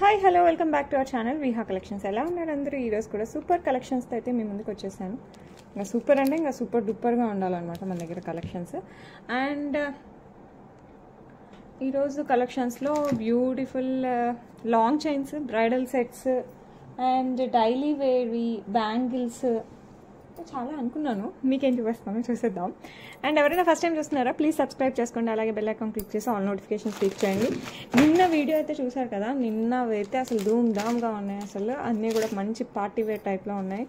Hi hello welcome back to our channel Viha collections. ఎలా ఉన్నారు అందరూ? ఈరోజు కూడా సూపర్ కలెక్షన్స్తో అయితే మీ ముందుకు వచ్చేసాను. ఇంకా సూపర్ అంటే ఇంకా సూపర్ డూపర్గా ఉండాలన్నమాట మన దగ్గర కలెక్షన్స్. అండ్ ఈరోజు కలెక్షన్స్లో beautiful long chains, bridal sets and daily wear bangles చాలా అనుకున్నాను. మీకేం చూపిస్తాను చూసేద్దాం. అండ్ ఎవరైనా ఫస్ట్ టైం చూస్తున్నారా ప్లీజ్ సబ్స్క్రైబ్ చేసుకోండి, అలాగే బెల్ ఐకాన్ క్లిక్ చేసి ఆల్ నోటిఫికేషన్స్ క్లిక్ చేయండి. నిన్న వీడియో అయితే చూసారు కదా, నిన్న అయితే అసలు ధూమ్ ధామ్గా ఉన్నాయి. అసలు అన్నీ కూడా మంచి పార్టీ వేర్ టైప్లో ఉన్నాయి.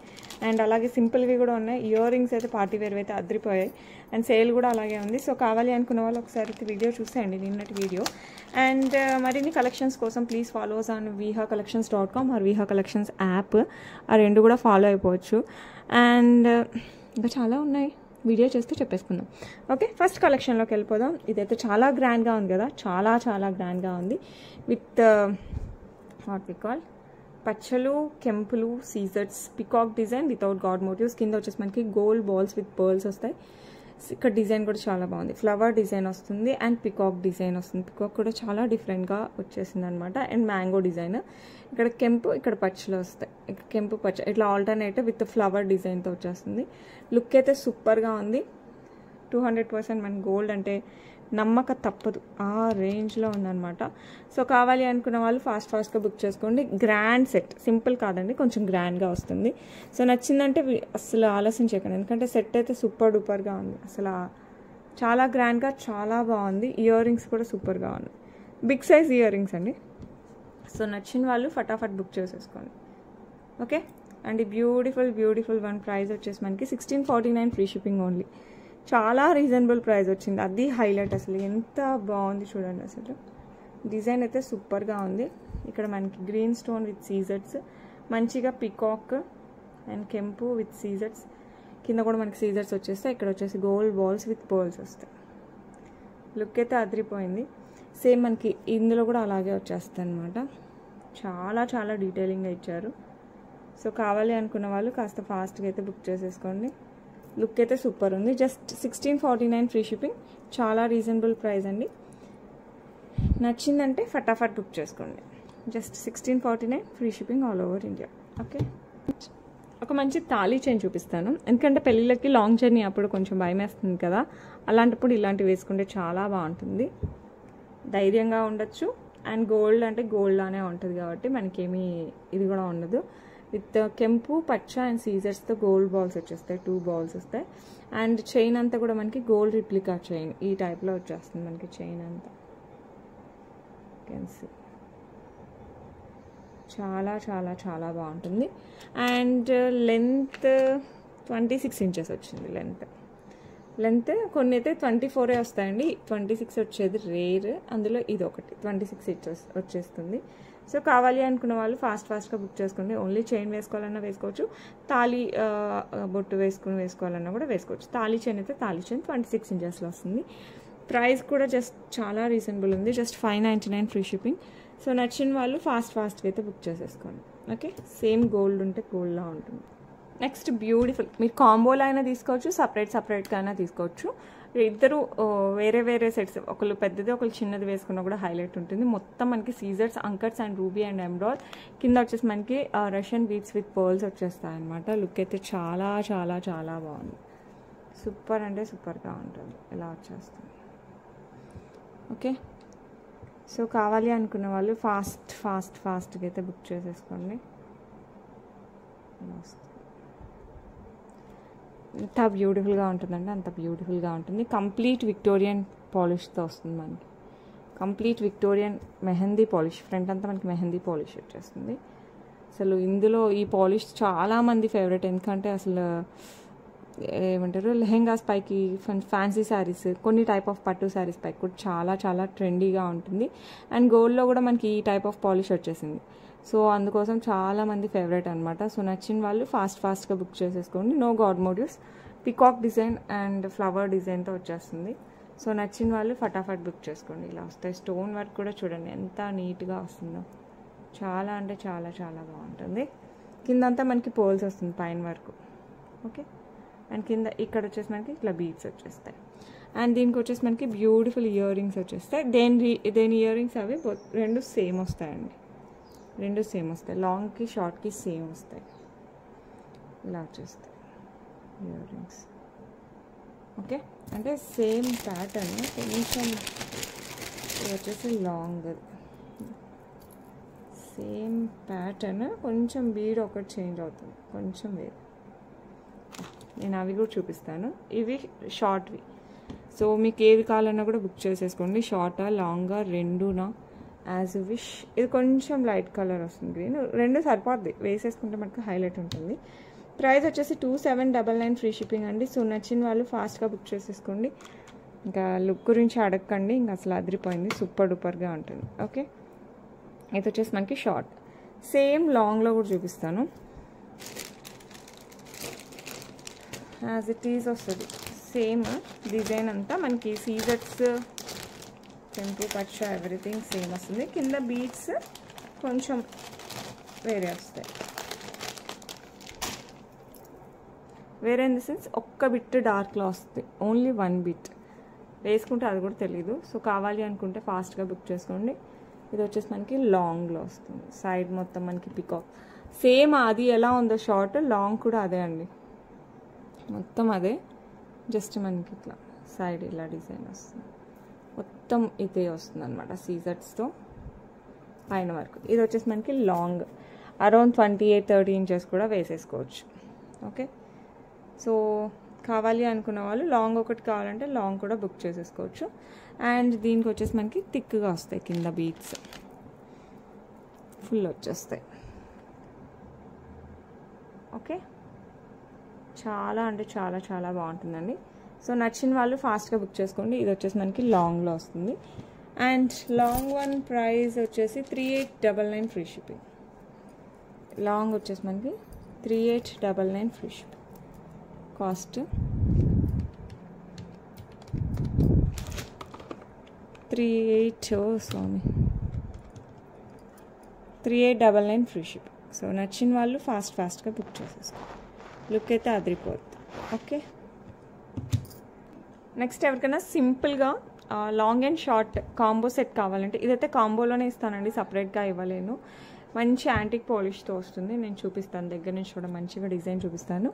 అండ్ అలాగే సింపుల్వి కూడా ఉన్నాయి. ఇయర్ రింగ్స్ అయితే పార్టీ వేర్ అయితే అదిరిపోయాయి. అండ్ సేల్ కూడా అలాగే ఉంది. సో కావాలి అనుకున్న వాళ్ళు ఒకసారి వీడియో చూసేయండి, నిన్నటి వీడియో. అండ్ మరిన్ని కలెక్షన్స్ కోసం please follows on vihacollections.com or Viha collections app. ఆ రెండు కూడా ఫాలో అయిపోవచ్చు. అండ్ ఇంకా చాలా ఉన్నాయి, వీడియో చేస్తూ చెప్పేసుకుందాం. ఓకే, ఫస్ట్ కలెక్షన్లోకి వెళ్ళిపోదాం. ఇదైతే చాలా గ్రాండ్గా ఉంది కదా, చాలా చాలా గ్రాండ్గా ఉంది. విత్ వాట్ వి కాల్ పచ్చలు, కెంపులు, సీజర్స్, peacock design without God motifs. కింద వచ్చేసి మనకి గోల్డ్ బాల్స్ విత్ పర్ల్స్ వస్తాయి. ఇక్కడ డిజైన్ కూడా చాలా బాగుంది. ఫ్లవర్ డిజైన్ వస్తుంది అండ్ పికాక్ డిజైన్ వస్తుంది. పికాక్ కూడా చాలా డిఫరెంట్గా వచ్చేసింది అనమాట. And mango design. ఇక్కడ కెంపు, ఇక్కడ పచ్చలు వస్తాయి. ఇక్కడ కెంపు పచ్చ ఇట్లా ఆల్టర్నేటివ్ విత్ ఫ్లవర్ డిజైన్తో వచ్చేస్తుంది. లుక్ అయితే సూపర్గా ఉంది. 200% మన గోల్డ్ అంటే నమ్మక తప్పదు, ఆ రేంజ్లో ఉందన్నమాట. సో కావాలి అనుకున్న వాళ్ళు ఫాస్ట్గా బుక్ చేసుకోండి. గ్రాండ్ సెట్, సింపుల్ కాదండి, కొంచెం గ్రాండ్గా వస్తుంది. సో నచ్చిందంటే అసలు ఆలస్యం చేయకండి, ఎందుకంటే సెట్ అయితే సూపర్ డూపర్గా ఉంది. అసలు చాలా గ్రాండ్గా చాలా బాగుంది. ఇయర్ రింగ్స్ కూడా సూపర్గా ఉంది. బిగ్ సైజ్ ఇయర్ రింగ్స్ అండి. సో నచ్చిన వాళ్ళు ఫటాఫట్ బుక్ చేసేసుకోండి. Okay, and beautiful one price వచ్చేసి మనకి 1649 ఫ్రీ షిప్పింగ్ ఓన్లీ. చాలా రీజనబుల్ ప్రైస్ వచ్చింది, అది హైలైట్. అసలు ఎంత బాగుంది చూడండి. అసలు డిజైన్ అయితే సూపర్గా ఉంది. ఇక్కడ మనకి గ్రీన్ స్టోన్ విత్ సీజర్స్, మంచిగా పికాక్ అండ్ కెంపు విత్ సీజర్స్. కింద కూడా మనకి సీజర్స్ వచ్చేస్తాయి. ఇక్కడ వచ్చేసి గోల్డ్ బాల్స్ విత్ పర్ల్స్ వస్తాయి. లుక్ అయితే అదిరిపోయింది. సేమ్ మనకి ఇందులో కూడా అలాగే వచ్చేస్తాయి అనమాట. చాలా చాలా డీటెయిలింగ్గా ఇచ్చారు. సో కావాలి అనుకున్న వాళ్ళు కాస్త ఫాస్ట్గా అయితే బుక్ చేసేసుకోండి. లుక్ అయితే సూపర్ ఉంది. జస్ట్ 1649 ఫ్రీ షిప్పింగ్, చాలా రీజనబుల్ ప్రైస్ అండి. నచ్చిందంటే ఫటాఫట్ బుక్ చేసుకోండి. Just 1649 free shipping all over India. Okay, ఒక మంచి తాళీ చైన్ చూపిస్తాను. ఎందుకంటే పెళ్ళిళ్ళకి లాంగ్ జర్నీ అప్పుడు కొంచెం భయం వేస్తుంది కదా, అలాంటప్పుడు ఇలాంటివి వేసుకుంటే చాలా బాగుంటుంది. ధైర్యంగా ఉండొచ్చు. అండ్ గోల్డ్ అంటే గోల్డ్ లానే ఉంటుంది కాబట్టి మనకేమీ ఇది కూడా ఉండదు. విత్ కెంపు, పచ్చ అండ్ సీజర్స్తో గోల్డ్ బాల్స్ వచ్చేస్తాయి. 2 బాల్స్ వస్తాయి. అండ్ చైన్ అంతా కూడా మనకి గోల్డ్ రిప్లికా చైన్ ఈ టైప్లో వచ్చేస్తుంది మనకి చైన్ అంతా. కెన్సీ చాలా చాలా చాలా బాగుంటుంది. అండ్ లెంత్ 26 ఇంచెస్ వచ్చింది. లెంత్ కొన్ని అయితే 24 వస్తాయండి, 26 వచ్చేది రేర్. అందులో ఇది ఒకటి 26 ఇంచెస్ వచ్చేస్తుంది. సో కావాలి అనుకున్న వాళ్ళు ఫాస్ట్గా బుక్ చేసుకోండి. ఓన్లీ చైన్ వేసుకోవాలన్నా వేసుకోవచ్చు, తాళీ బొట్టు వేసుకోవాలన్నా కూడా వేసుకోవచ్చు. తాళీ చైన్ అయితే తాళీ చైన్ 26 ఇంచెస్లో వస్తుంది. ప్రైస్ కూడా జస్ట్ చాలా రీజనబుల్ ఉంది. Just 599 free shipping. సో నచ్చిన వాళ్ళు ఫాస్ట్గా అయితే బుక్ చేసేసుకోండి. ఓకే, సేమ్ గోల్డ్ ఉంటే గోల్డ్లా ఉంటుంది. నెక్స్ట్ బ్యూటిఫుల్, మీరు కాంబోలో అయినా తీసుకోవచ్చు, సపరేట్గా అయినా తీసుకోవచ్చు. ఇద్దరు వేరే సెట్స్, ఒకళ్ళు పెద్దది ఒకళ్ళు చిన్నది వేసుకున్నా కూడా హైలైట్ ఉంటుంది. మొత్తం మనకి సీజర్స్, అంకర్స్ అండ్ రూబీ అండ్ ఎమరాల్డ్. కింద వచ్చేసి మనకి రష్యన్ బీడ్స్ విత్ పర్ల్స్ వచ్చేస్తాయి అనమాట. లుక్ అయితే చాలా చాలా చాలా బాగుంది. సూపర్ అంటే సూపర్గా ఉంటుంది, ఇలా వచ్చేస్తుంది. ఓకే, సో కావాలి అనుకున్న వాళ్ళు ఫాస్ట్గా అయితే బుక్ చేసేసుకోండి. ఎంత బ్యూటిఫుల్గా ఉంటుందండి, అంత బ్యూటిఫుల్గా ఉంటుంది. కంప్లీట్ విక్టోరియన్ పాలిష్తో వస్తుంది మనకి. Complete Victorian mehndi polish. Front అంతా మనకి మెహందీ పాలిష్ వచ్చేస్తుంది. అసలు ఇందులో ఈ పాలిష్ చాలామంది ఫేవరెట్. ఎందుకంటే అసలు ఏమంటారు, లెహెంగాస్ పైకి, ఫ్యాన్సీ శారీస్, కొన్ని టైప్ ఆఫ్ పట్టు శారీస్ పైకి కూడా చాలా చాలా ట్రెండీగా ఉంటుంది. అండ్ గోల్డ్లో కూడా మనకి ఈ టైప్ ఆఫ్ పాలిష్ వచ్చేసింది. సో అందుకోసం చాలామంది ఫేవరెట్ అనమాట. సో నచ్చిన వాళ్ళు ఫాస్ట్గా బుక్ చేసేసుకోండి. No god motifs, peacock design and flower డిజైన్తో వచ్చేస్తుంది. సో నచ్చిన వాళ్ళు ఫటాఫట్ బుక్ చేసుకోండి. ఇలా వస్తాయి. స్టోన్ వర్క్ కూడా చూడండి ఎంత నీట్గా వస్తుందో, చాలా అంటే చాలా చాలా బాగుంటుంది. కిందంతా మనకి పోల్స్ వస్తుంది పైన వరకు. ఓకే, అండ్ కింద ఇక్కడ వచ్చేసి మనకి ఇట్లా బీడ్స్ వచ్చేస్తాయి. అండ్ దీనికి వచ్చేసి మనకి బ్యూటిఫుల్ ఇయర్ రింగ్స్ వచ్చేస్తాయి. దేని ఇయర్ రింగ్స్ అవి రెండు సేమ్ వస్తాయండి. రెండు సేమ్ వస్తాయి, లాంగ్కి షార్ట్కి సేమ్ వస్తాయి. ఇలా వచ్చేస్తాయి ఇయర్ రింగ్స్. ఓకే, అంటే సేమ్ ప్యాటర్న్, కొంచెం ఇది వచ్చేసి లాంగ్, సేమ్ ప్యాటర్న్, కొంచెం బీడ్ ఒకటి చేంజ్ అవుతుంది, కొంచెం వేరే. నేను అవి కూడా చూపిస్తాను. ఇవి షార్ట్వి. సో మీకు ఏది కావాలన్నా కూడా బుక్ చేసేసుకోండి. షార్టా లాంగా రెండునా యాజ్ విష్. ఇది కొంచెం లైట్ కలర్ వస్తుంది, గ్రీన్. రెండు సరిపోద్ది, వేసేసుకుంటే మనకు హైలైట్ ఉంటుంది. ప్రైస్ వచ్చేసి 2799 ఫ్రీ షిప్పింగ్ అండి. సో నచ్చిన వాళ్ళు ఫాస్ట్గా బుక్ చేసేసుకోండి. ఇంకా లుక్ గురించి అడగకండి, ఇంకా అసలు అదిరిపోయింది, సూపర్ డూపర్గా ఉంటుంది. ఓకే, ఇది వచ్చేసి మనకి షార్ట్. సేమ్ లాంగ్లో కూడా చూపిస్తాను. యాజ్ ఇట్ ఈజ్ వస్తుంది, సేమ్ డిజైన్ అంతా మనకి సీజర్స్, టెంపుల్ పచ్చ, ఎవ్రీథింగ్ సేమ్ వస్తుంది. కింద బీడ్స్ కొంచెం వేరే వస్తాయి. వేరే ఇన్ ది సెన్స్ ఒక్క బిట్ డార్క్లో వస్తుంది, ఓన్లీ 1 బిట్. వేసుకుంటే అది కూడా తెలీదు. సో కావాలి అనుకుంటే ఫాస్ట్గా బుక్ చేసుకోండి. ఇది వచ్చేసి మనకి లాంగ్లో వస్తుంది. సైడ్ మొత్తం మనకి పికాక్ సేమ్, అది ఎలా ఉందో షార్ట్, లాంగ్ కూడా అదే అండి, మొత్తం అదే. జస్ట్ మనకి ఇట్లా సైడ్ ఇలా డిజైన్ వస్తుంది, మొత్తం ఇదే వస్తుంది అనమాట సీజర్స్తో పైన వరకు. ఇది వచ్చేసి మనకి లాంగ్, అరౌండ్ 28-30 ఇంచెస్ కూడా వేసేసుకోవచ్చు. ఓకే, సో కావాలి అనుకున్న వాళ్ళు లాంగ్ ఒకటి కావాలంటే లాంగ్ కూడా బుక్ చేసేసుకోవచ్చు. అండ్ దీనికి వచ్చేసి మనకి థిక్గా వస్తాయి, కింద బీడ్స్ ఫుల్ వచ్చేస్తాయి. ఓకే, చాలా అంటే చాలా చాలా బాగుంటుందండి. సో నచ్చిన వాళ్ళు ఫాస్ట్గా బుక్ చేసుకోండి. ఇది వచ్చేసి మనకి లాంగ్లో వస్తుంది. అండ్ లాంగ్ వన్ ప్రైస్ వచ్చేసి 3899 ఫ్రీ షిప్పింగ్. లాంగ్ వచ్చేసి మనకి 3899 free shipping cost. 3899 free shipping. So నచ్చిన వాళ్ళు ఫాస్ట్గా బుక్ చేసేసుకోండి. లుక్ అయితే అదిరిపోద్ది. ఓకే, నెక్స్ట్ ఎవరికైనా సింపుల్గా long and short combo set కావాలంటే, ఇదైతే కాంబోలోనే ఇస్తానండి, సపరేట్గా ఇవ్వలేను. మంచి యాంటిక్ పాలిష్తో వస్తుంది. నేను చూపిస్తాను దగ్గర నుంచి కూడా, మంచిగా డిజైన్ చూపిస్తాను.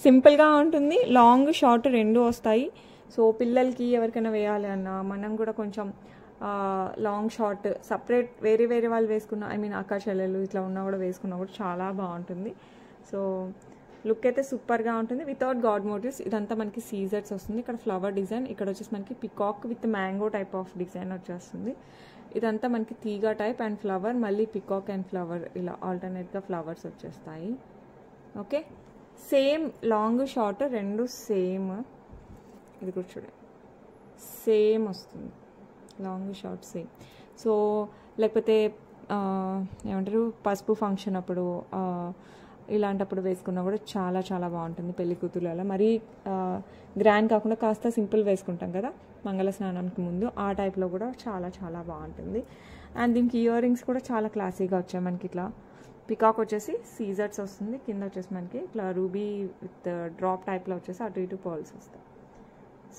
సింపుల్గా ఉంటుంది, లాంగ్ షార్ట్ రెండు వస్తాయి. సో పిల్లలకి ఎవరికైనా వేయాలి అన్నా, మనం కూడా కొంచెం లాంగ్ షార్ట్ సపరేట్ వేరే వేరే వాళ్ళు వేసుకున్న, ఐ మీన్ అక్క చెల్లెలు ఇట్లా ఉన్నా కూడా వేసుకున్నా కూడా చాలా బాగుంటుంది. సో లుక్ అయితే సూపర్గా ఉంటుంది. వితౌట్ గాడ్ మోటివ్స్, ఇదంతా మనకి సీజర్స్ వస్తుంది. ఇక్కడ ఫ్లవర్ డిజైన్, ఇక్కడ వచ్చేసి మనకి peacock with mango type of design వచ్చేస్తుంది. ఇదంతా మనకి తీగా టైప్ అండ్ ఫ్లవర్, మళ్ళీ పికాక్ అండ్ ఫ్లవర్, ఇలా ఆల్టర్నేట్గా ఫ్లవర్స్ వచ్చేస్తాయి. ఓకే, సేమ్ లాంగ్ షార్ట్ రెండు సేమ్. ఇది కూడా చూడండి, సేమ్ వస్తుంది, లాంగ్ షార్ట్ సేమ్. సో లేకపోతే ఏమంటారు, పసుపు ఫంక్షన్ అప్పుడు ఇలాంటప్పుడు వేసుకున్నా కూడా చాలా చాలా బాగుంటుంది. పెళ్లి కూతుర్లలో మరీ గ్రాండ్ కాకుండా కాస్త సింపుల్ వేసుకుంటాం కదా మంగళ స్నానానికి ముందు, ఆ టైప్లో కూడా చాలా చాలా బాగుంటుంది. అండ్ దీనికి ఇయర్ రింగ్స్ కూడా చాలా క్లాసీగా వచ్చాయి. మనకి ఇట్లా పికాక్ వచ్చేసి సీజర్స్ వస్తుంది, కింద వచ్చేసి మనకి ఇట్లా రూబీ విత్ డ్రాప్ టైప్లో వచ్చేసి అటు ఇటు పర్ల్స్ వస్తాయి.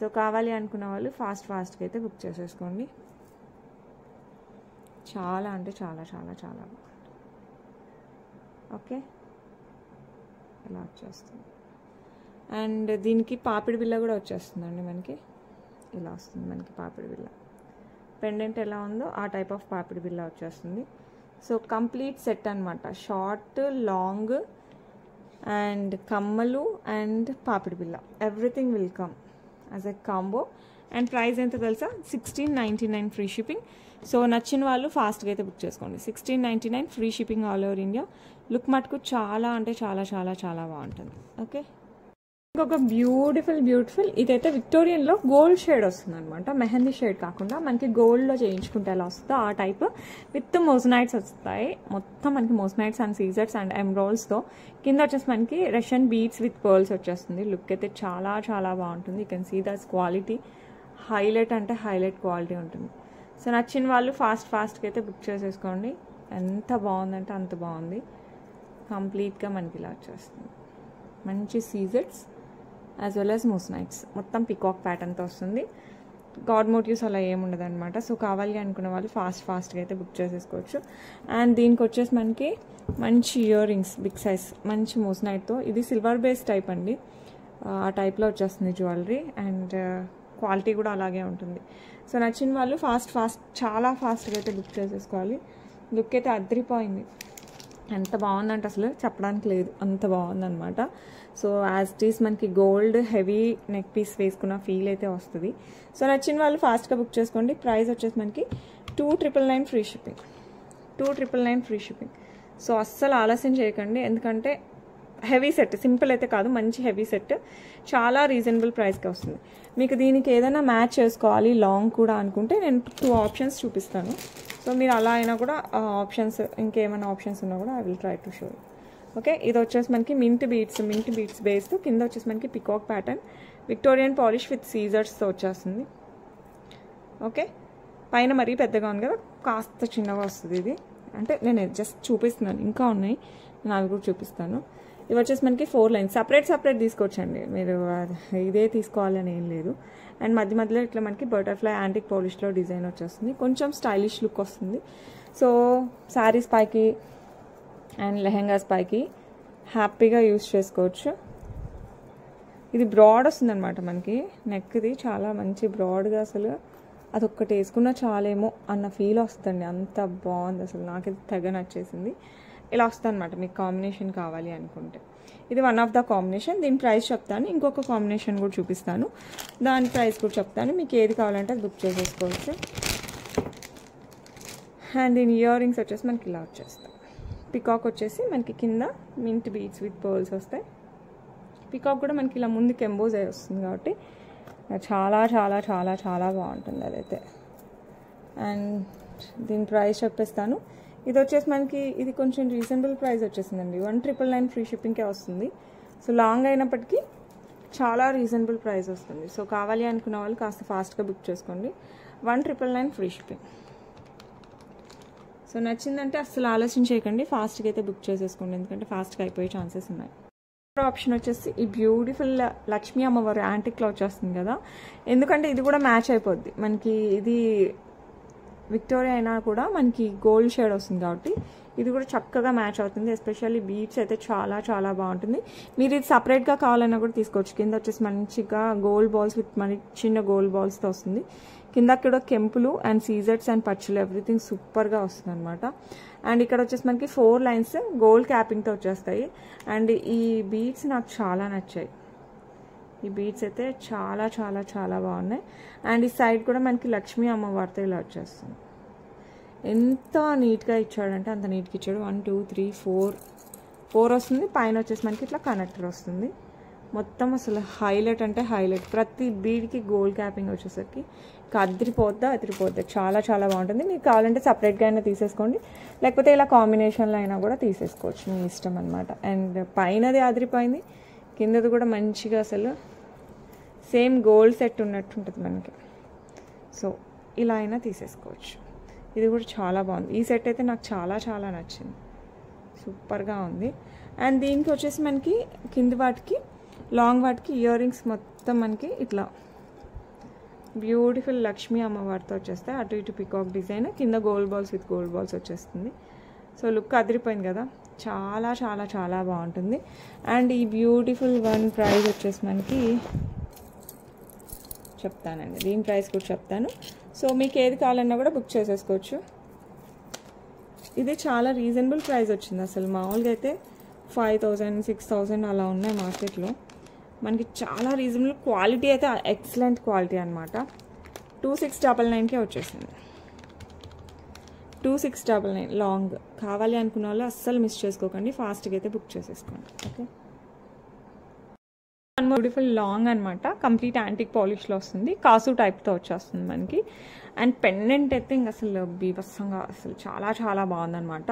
సో కావాలి అనుకున్న వాళ్ళు ఫాస్ట్గా అయితే బుక్ చేసేసుకోండి. చాలా అంటే చాలా చాలా చాలా బాగుంటుంది. ఓకే, ఇలా వచ్చేస్తుంది. అండ్ దీనికి పాపిడి బిల్ల కూడా వచ్చేస్తుందండి మనకి, ఇలా వస్తుంది మనకి పాపిడి బిల్ల. పెండెంట్ ఎలా ఉందో ఆ టైప్ ఆఫ్ పాపిడి బిల్ల వచ్చేస్తుంది. సో కంప్లీట్ సెట్ అనమాట, షార్ట్ లాంగ్ అండ్ కమ్మలు అండ్ పాపిడి బిల్ల, everything will come as a combo. And price ఎంత తెలుసా, 1699 ఫ్రీ షిప్పింగ్. సో నచ్చిన వాళ్ళు ఫాస్ట్గా అయితే బుక్ చేసుకోండి. 1699 free shipping all over India. Look మటుకు చాలా అంటే చాలా చాలా చాలా బాగుంటుంది. ఓకే, ఇంకొక బ్యూటిఫుల్ ఇదైతే విక్టోరియన్లో గోల్డ్ షేడ్ వస్తుంది అనమాట, మెహందీ షేడ్ కాకుండా మనకి గోల్డ్లో చేయించుకుంటే ఎలా వస్తుందో ఆ టైప్ విత్ మోజనైట్స్ వస్తాయి. మొత్తం మనకి మోజనైట్స్ అండ్ సీజర్స్ అండ్ ఎమ్రాల్స్తో, కింద వచ్చేసి మనకి రష్యన్ బీడ్స్ విత్ పర్ల్స్ వచ్చేస్తుంది. లుక్ అయితే చాలా చాలా బాగుంటుంది. You can see that's quality, highlight అంటే హైలైట్ క్వాలిటీ ఉంటుంది. సో నచ్చిన వాళ్ళు ఫాస్ట్గా అయితే బుక్ చేసేసుకోండి. ఎంత బాగుందంటే అంత బాగుంది. కంప్లీట్గా మనకి ఇలా వచ్చేస్తుంది, మంచి సీజర్స్ యాజ్ వెల్ యాజ్ మోస్నైట్స్, మొత్తం పికాక్ ప్యాటర్న్తో వస్తుంది. గాడ్ మోటివ్స్ అలా ఏముండదు అనమాట. సో కావాలి అనుకున్న వాళ్ళు ఫాస్ట్గా అయితే బుక్ చేసేసుకోవచ్చు. అండ్ దీనికి వచ్చేసి మనకి మంచి ఇయర్ రింగ్స్ బిగ్ సైజ్ మంచి మోస్నైట్తో, ఇది సిల్వర్ బేస్ టైప్ అండి, ఆ టైప్లో వచ్చేస్తుంది జ్యువెలరీ. అండ్ క్వాలిటీ కూడా అలాగే ఉంటుంది. సో నచ్చిన వాళ్ళు చాలా ఫాస్ట్గా అయితే బుక్ చేసేసుకోవాలి. లుక్ అయితే అదిరిపోయింది, ఎంత బాగుందంటే అసలు చెప్పడానికి లేదు, అంత బాగుందనమాట. సో యాజ్ ఇట్ ఈస్ మనకి గోల్డ్ హెవీ నెక్ పీస్ వేసుకున్న ఫీల్ అయితే వస్తుంది. సో నచ్చిన వాళ్ళు ఫాస్ట్గా బుక్ చేసుకోండి. ప్రైస్ వచ్చేసి మనకి 2,999 free shipping, 2,999 free shipping. So అస్సలు ఆలస్యం చేయకండి, ఎందుకంటే హెవీ సెట్, సింపుల్ అయితే కాదు, మంచి హెవీ సెట్, చాలా రీజనబుల్ ప్రైస్కి వస్తుంది. మీకు దీనికి ఏదైనా మ్యాచ్ చేసుకోవాలి లాంగ్ కూడా అనుకుంటే నేను 2 ఆప్షన్స్ చూపిస్తాను. సో మీరు అలా అయినా కూడా ఆప్షన్స్, ఇంకేమైనా ఆప్షన్స్ ఉన్నా కూడా I will try to show. Okay, ఇది వచ్చేసి మనకి మింట్ బీట్స్ బేస్తో, కింద వచ్చేసి మనకి peacock pattern, Victorian polish with సీజర్స్తో వచ్చేస్తుంది. ఓకే, పైన మరీ పెద్దగా ఉంది కదా, కాస్త చిన్నగా వస్తుంది ఇది, అంటే నేను జస్ట్ చూపిస్తున్నాను, ఇంకా ఉన్నాయి నేను అవి కూడా చూపిస్తాను. ఇవి వచ్చేసి మనకి 4 లైన్స్, సపరేట్ తీసుకోవచ్చండి, మీరు ఇదే తీసుకోవాలని ఏం లేదు. అండ్ మధ్యలో ఇట్లా మనకి బటర్ఫ్లై యాంటిక్ పాలిష్లో డిజైన్ వచ్చేస్తుంది, కొంచెం స్టైలిష్ లుక్ వస్తుంది. సో శారీస్ పైకి అండ్ లెహెంగాస్ పైకి హ్యాపీగా యూజ్ చేసుకోవచ్చు. ఇది బ్రాడ్ వస్తుంది అనమాట మనకి, నెక్ది చాలా మంచి బ్రాడ్గా, అసలు అదొక్కటి వేసుకున్నా చాలేమో అన్న ఫీల్ వస్తుంది, అంత బాగుంది అసలు, నాకైతే తెగ నచ్చేసింది. ఇలా వస్తుంది అనమాట మీకు కాంబినేషన్ కావాలి అనుకుంటే. ఇది వన్ ఆఫ్ ద కాంబినేషన్, దీని ప్రైస్ చెప్తాను, ఇంకొక కాంబినేషన్ కూడా చూపిస్తాను, దాని ప్రైస్ కూడా చెప్తాను. మీకు ఏది కావాలంటే అది బుక్ చేసేసుకోవచ్చు. అండ్ దీని ఇయర్ రింగ్స్ వచ్చేసి మనకి ఇలా వచ్చేస్తాయి. పికాక్ వచ్చేసి మనకి కింద మింట్ బీడ్స్ విత్ పర్ల్స్ వస్తాయి. పికాక్ కూడా మనకి ఇలా ముందుకు ఎంబోజ్ అయి వస్తుంది కాబట్టి చాలా చాలా చాలా చాలా బాగుంటుంది అదైతే. అండ్ దీని ప్రైస్ చెప్పేస్తాను. ఇది వచ్చేసి మనకి ఇది కొంచెం రీజనబుల్ ప్రైస్ వచ్చేసిందండి, 1,999 ఫ్రీ షిప్పింగ్కే వస్తుంది. సో లాంగ్ అయినప్పటికీ చాలా రీజనబుల్ ప్రైస్ వస్తుంది. సో కావాలి అనుకున్న వాళ్ళు కాస్త ఫాస్ట్గా బుక్ చేసుకోండి, 1,999 ఫ్రీ షిప్పింగ్. సో నచ్చిందంటే అస్సలు ఆలోచన చేయకండి, ఫాస్ట్గా అయితే బుక్ చేసేసుకోండి, ఎందుకంటే ఫాస్ట్గా అయిపోయే ఛాన్సెస్ ఉన్నాయి. ఆప్షన్ వచ్చేసి ఈ బ్యూటిఫుల్ లక్ష్మీ అమ్మవారు యాంటిక్లో వచ్చేస్తుంది కదా, ఎందుకంటే ఇది కూడా మ్యాచ్ అయిపోద్ది మనకి, ఇది విక్టోరియా అయినా కూడా మనకి గోల్డ్ షేడ్ వస్తుంది కాబట్టి ఇది కూడా చక్కగా మ్యాచ్ అవుతుంది. ఎస్పెషల్లీ బీడ్స్ అయితే చాలా చాలా బాగుంటుంది. మీరు ఇది సపరేట్గా కావాలన్నా కూడా తీసుకోవచ్చు. కింద వచ్చేసి మంచిగా గోల్డ్ బాల్స్ విత్ మన చిన్న గోల్డ్ బాల్స్తో వస్తుంది. కింద కూడా కెంపులు అండ్ సీజర్స్ అండ్ పచ్చులు ఎవ్రీథింగ్ సూపర్గా వస్తుంది అనమాట. అండ్ ఇక్కడ వచ్చేసి మనకి 4 లైన్స్ గోల్డ్ క్యాపింగ్తో వచ్చేస్తాయి. అండ్ ఈ బీడ్స్ నాకు చాలా నచ్చాయి, ఈ బీడ్స్ అయితే చాలా చాలా చాలా బాగున్నాయి. అండ్ ఈ సైడ్ కూడా మనకి లక్ష్మీ అమ్మవారితో ఇలా వచ్చేస్తుంది. ఎంత నీట్గా ఇచ్చాడంటే అంత నీట్గా ఇచ్చాడు. 1 2 3 4 వస్తుంది. పైన వచ్చేసి మనకి ఇట్లా కనెక్టర్ వస్తుంది. మొత్తం అసలు హైలైట్ అంటే హైలైట్. ప్రతి బీడ్కి గోల్డ్ క్యాపింగ్ వచ్చేసరికి అదిరిపోద్దా చాలా చాలా బాగుంటుంది. మీకు కావాలంటే సపరేట్గా అయినా తీసేసుకోండి, లేకపోతే ఇలా కాంబినేషన్లో అయినా కూడా తీసేసుకోవచ్చు, మీ ఇష్టం అనమాట. అండ్ పైనది అదిరిపోయింది, కిందది కూడా మంచిగా అసలు సేమ్ గోల్డ్ సెట్ ఉన్నట్టు ఉంటుంది మనకి. సో ఇలా అయినా తీసేసుకోవచ్చు. ఇది కూడా చాలా బాగుంది. ఈ సెట్ అయితే నాకు చాలా చాలా నచ్చింది, సూపర్గా ఉంది. అండ్ దీనికి వచ్చేసి మనకి కింది వాటికి లాంగ్ వాటికి ఇయర్ రింగ్స్ మొత్తం మనకి ఇట్లా బ్యూటిఫుల్ లక్ష్మీ అమ్మవారితో వచ్చేస్తాయి. అటు ఇటు పికాక్ డిజైన్, కింద gold balls with gold balls వచ్చేస్తుంది. సో లుక్ అదిరిపోయింది కదా, చాలా చాలా చాలా బాగుంటుంది. అండ్ ఈ బ్యూటిఫుల్ వన్ ప్రైస్ వచ్చేసి మనకి చెప్తానండి, దీని ప్రైస్ కూడా చెప్తాను. సో మీకు ఏది కావాలన్నా కూడా బుక్ చేసేసుకోవచ్చు. ఇది చాలా రీజనబుల్ ప్రైస్ వచ్చింది. అసలు మామూలుగా అయితే 5,000 6,000 అలా ఉన్నాయి మార్కెట్లో. మనకి చాలా రీజనబుల్, క్వాలిటీ అయితే ఎక్సలెంట్ క్వాలిటీ అనమాట. 2699కే వచ్చేసింది. 2699 లాంగ్ కావాలి అనుకున్న వాళ్ళు అస్సలు మిస్ చేసుకోకండి, ఫాస్ట్గా అయితే బుక్ చేసేసుకోండి. ఓకే, బ్యూటిఫుల్ లాంగ్ అనమాట, కంప్లీట్ యాంటిక్ పాలిష్లో వస్తుంది, కాసు టైప్తో వచ్చేస్తుంది మనకి. అండ్ పెండెంట్ అయితే ఇంక అసలు బీభత్సంగా అసలు చాలా చాలా బాగుందనమాట.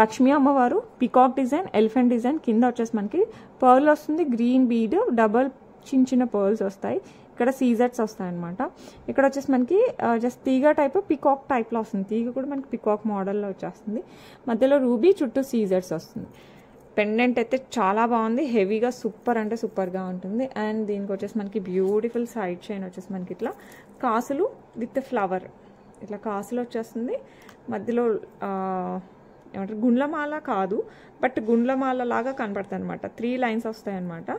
లక్ష్మీ అమ్మవారు పికాక్ డిజైన్, ఎలిఫెంట్ డిజైన్, కింద వచ్చేసి మనకి పర్ల్ వస్తుంది, గ్రీన్ బీడ్, డబల్ చిన్న పర్ల్స్ వస్తాయి. ఇక్కడ సీజర్స్ వస్తాయి అనమాట. ఇక్కడ వచ్చేసి మనకి జస్ట్ తీగ టైప్ పికాక్ టైప్లో వస్తుంది. తీగ కూడా మనకి పికాక్ మోడల్లో వచ్చేస్తుంది. మధ్యలో రూబీ, చుట్టూ సీజర్స్ వస్తుంది. పెండెంట్ అయితే చాలా బాగుంది, హెవీగా సూపర్ అంటే సూపర్గా ఉంటుంది. అండ్ దీనికి వచ్చేసి మనకి బ్యూటిఫుల్ సైడ్ చైన్ వచ్చేసి మనకి ఇట్లా కాసులు విత్ ఫ్లవర్, ఇట్లా కాసులు వచ్చేస్తుంది. మధ్యలో ఏమంటారు గుండ్లమాల కాదు, బట్ గుండ్లమాల లాగా కనపడుతుంది అనమాట. 3 లైన్స్ వస్తాయి అనమాట.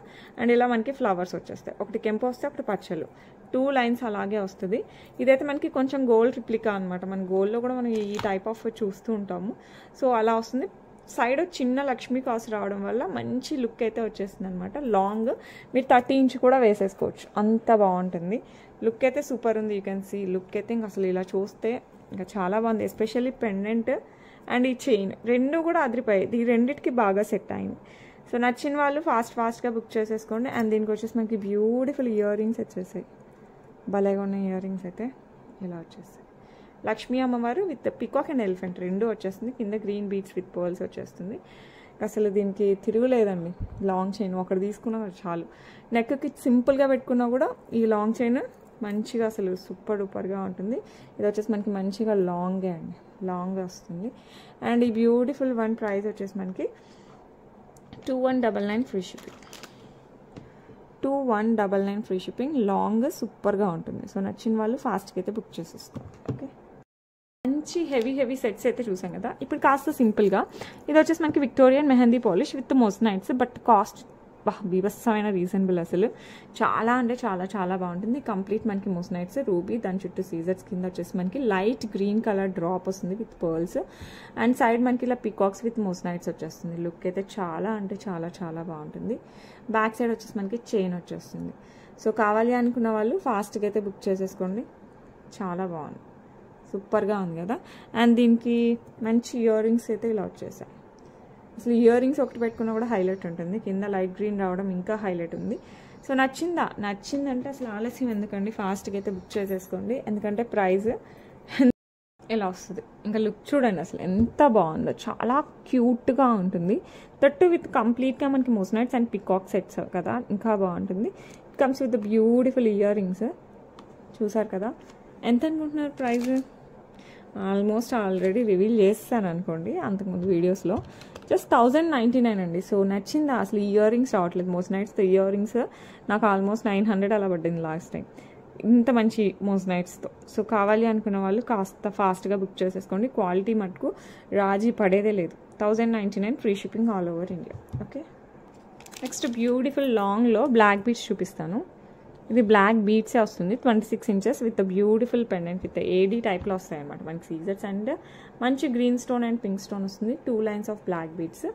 అండ్ ఇలా మనకి ఫ్లవర్స్ వచ్చేస్తాయి, ఒకటి కెంపు వస్తే ఒకటి పచ్చలు, 2 లైన్స్ అలాగే వస్తుంది. ఇదైతే మనకి కొంచెం గోల్డ్ రిప్లికా అనమాట. మన గోల్డ్లో కూడా మనం ఈ టైప్ ఆఫ్ చూస్తూ ఉంటాము. సో అలా వస్తుంది. సైడ్ చిన్న లక్ష్మీ కాసు రావడం వల్ల మంచి లుక్ అయితే వచ్చేస్తుంది అనమాట. లాంగ్ మీరు 30 ఇంచ్ కూడా వేసేసుకోవచ్చు, అంత బాగుంటుంది. లుక్ అయితే సూపర్ ఉంది. యూ కెన్ సీ లుక్ అయితే ఇంకా అసలు ఇలా చూస్తే ఇంకా చాలా బాగుంది. ఎస్పెషల్లీ పెండెంట్ అండ్ ఈ చైన్ రెండు కూడా అదిరిపోయాయి. ఈ రెండింటికి బాగా సెట్ అయింది. సో నచ్చిన వాళ్ళు ఫాస్ట్గా బుక్ చేసేసుకోండి. అండ్ దీనికి వచ్చేసి మనకి బ్యూటిఫుల్ ఇయర్ రింగ్స్ వచ్చేసాయి. భలేగా ఉన్న ఇయర్ రింగ్స్ అయితే ఇలా వచ్చేస్తాయి. లక్ష్మీ అమ్మవారు విత్ పికాక్ అండ్ ఎలిఫెంట్ రెండు వచ్చేస్తుంది. కింద గ్రీన్ బీడ్స్ విత్ పర్ల్స్ వచ్చేస్తుంది. అసలు దీనికి తిరుగులేదండి. లాంగ్ చైన్ ఒకటి తీసుకున్నా చాలు. నెక్కి సింపుల్గా పెట్టుకున్నా కూడా ఈ లాంగ్ చైన్ మంచిగా అసలు సూపర్ డూపర్గా ఉంటుంది. ఇది వచ్చేసి మనకి మంచిగా లాంగే అండి, లాంగ్ వస్తుంది. అండ్ ఈ బ్యూటిఫుల్ వన్ ప్రైస్ వచ్చేసి మనకి 2199 free shipping. 2199 free shipping. Long సూపర్గా ఉంటుంది. సో నచ్చిన వాళ్ళు ఫాస్ట్గా అయితే బుక్ చేసేసుకోండి. ఓకే, మంచి హెవీ సెట్స్ అయితే చూసాం కదా. ఇప్పుడు కాస్త సింపుల్గా ఇది వచ్చేసి మనకి Victorian mehndi polish with moissanites. But cost బీభత్సమైన రీజనబుల్. అసలు చాలా అంటే చాలా బాగుంటుంది. కంప్లీట్ మనకి మోస్నైట్స్ రూబీ, దాని చుట్టూ సీజర్స్, కింద వచ్చేసి మనకి లైట్ గ్రీన్ కలర్ డ్రాప్ వస్తుంది విత్ పర్ల్స్. అండ్ సైడ్ మనకి ఇలా పికాక్స్ విత్ మోస్నైట్స్ వచ్చేస్తుంది. లుక్ అయితే చాలా అంటే చాలా బాగుంటుంది. బ్యాక్ సైడ్ వచ్చేసి మనకి చైన్ వచ్చేస్తుంది. సో కావాలి అనుకున్న వాళ్ళు ఫాస్ట్గా అయితే బుక్ చేసేసుకోండి. చాలా బాగుంది, సూపర్గా ఉంది కదా. అండ్ దీనికి మంచి ఇయర్ రింగ్స్ అయితే ఇలా వచ్చేసాయి. అసలు ఇయర్ రింగ్స్ ఒకటి పెట్టుకున్నా కూడా హైలైట్ ఉంటుంది. కింద లైట్ గ్రీన్ రావడం ఇంకా హైలైట్ ఉంది. సో నచ్చిందంటే అసలు ఆలస్యం ఎందుకండి, ఫాస్ట్గా అయితే బుక్ చేసేసుకోండి. ఎందుకంటే ప్రైస్ ఇలా వస్తుంది. ఇంకా లుక్ చూడండి అసలు ఎంత బాగుందో, చాలా క్యూట్గా ఉంటుంది. దట్టు విత్ కంప్లీట్గా మనకి మోస్నైట్స్ అండ్ పికాక్ సెట్స్ కదా, ఇంకా బాగుంటుంది. It comes with beautiful ear rings. చూసారు కదా, ఎంత అనుకుంటున్నారు ప్రైస్? ఆల్మోస్ట్ ఆల్రెడీ రివీల్ చేస్తాను అనుకోండి అంతకుముందు వీడియోస్లో. జస్ట్ 1099 అండి. సో నచ్చిందా? అసలు ఇయర్ రింగ్స్ రావట్లేదు. మోస్నైట్స్తో ఇయర్ రింగ్స్ నాకు ఆల్మోస్ట్ 900 అలా పడింది లాస్ట్ టైం, ఇంత మంచి మోస్నైట్స్తో. సో కావాలి అనుకున్న వాళ్ళు కాస్త ఫాస్ట్గా బుక్ చేసేసుకోండి. క్వాలిటీ మటుకు రాజీ పడేదే లేదు. 1099 free shipping all over India. Okay, next beautiful లాంగ్లో బ్లాక్ బీడ్స్ చూపిస్తాను. ఇది బ్లాక్ బీడ్సే వస్తుంది. 26 inches with beautiful pendant with AD టైప్లో వస్తాయి అనమాట మనకి సీజర్స్. అండ్ మంచి green stone and pink stone వస్తుంది. 2 లైన్స్ ఆఫ్ బ్లాక్ బీడ్స్.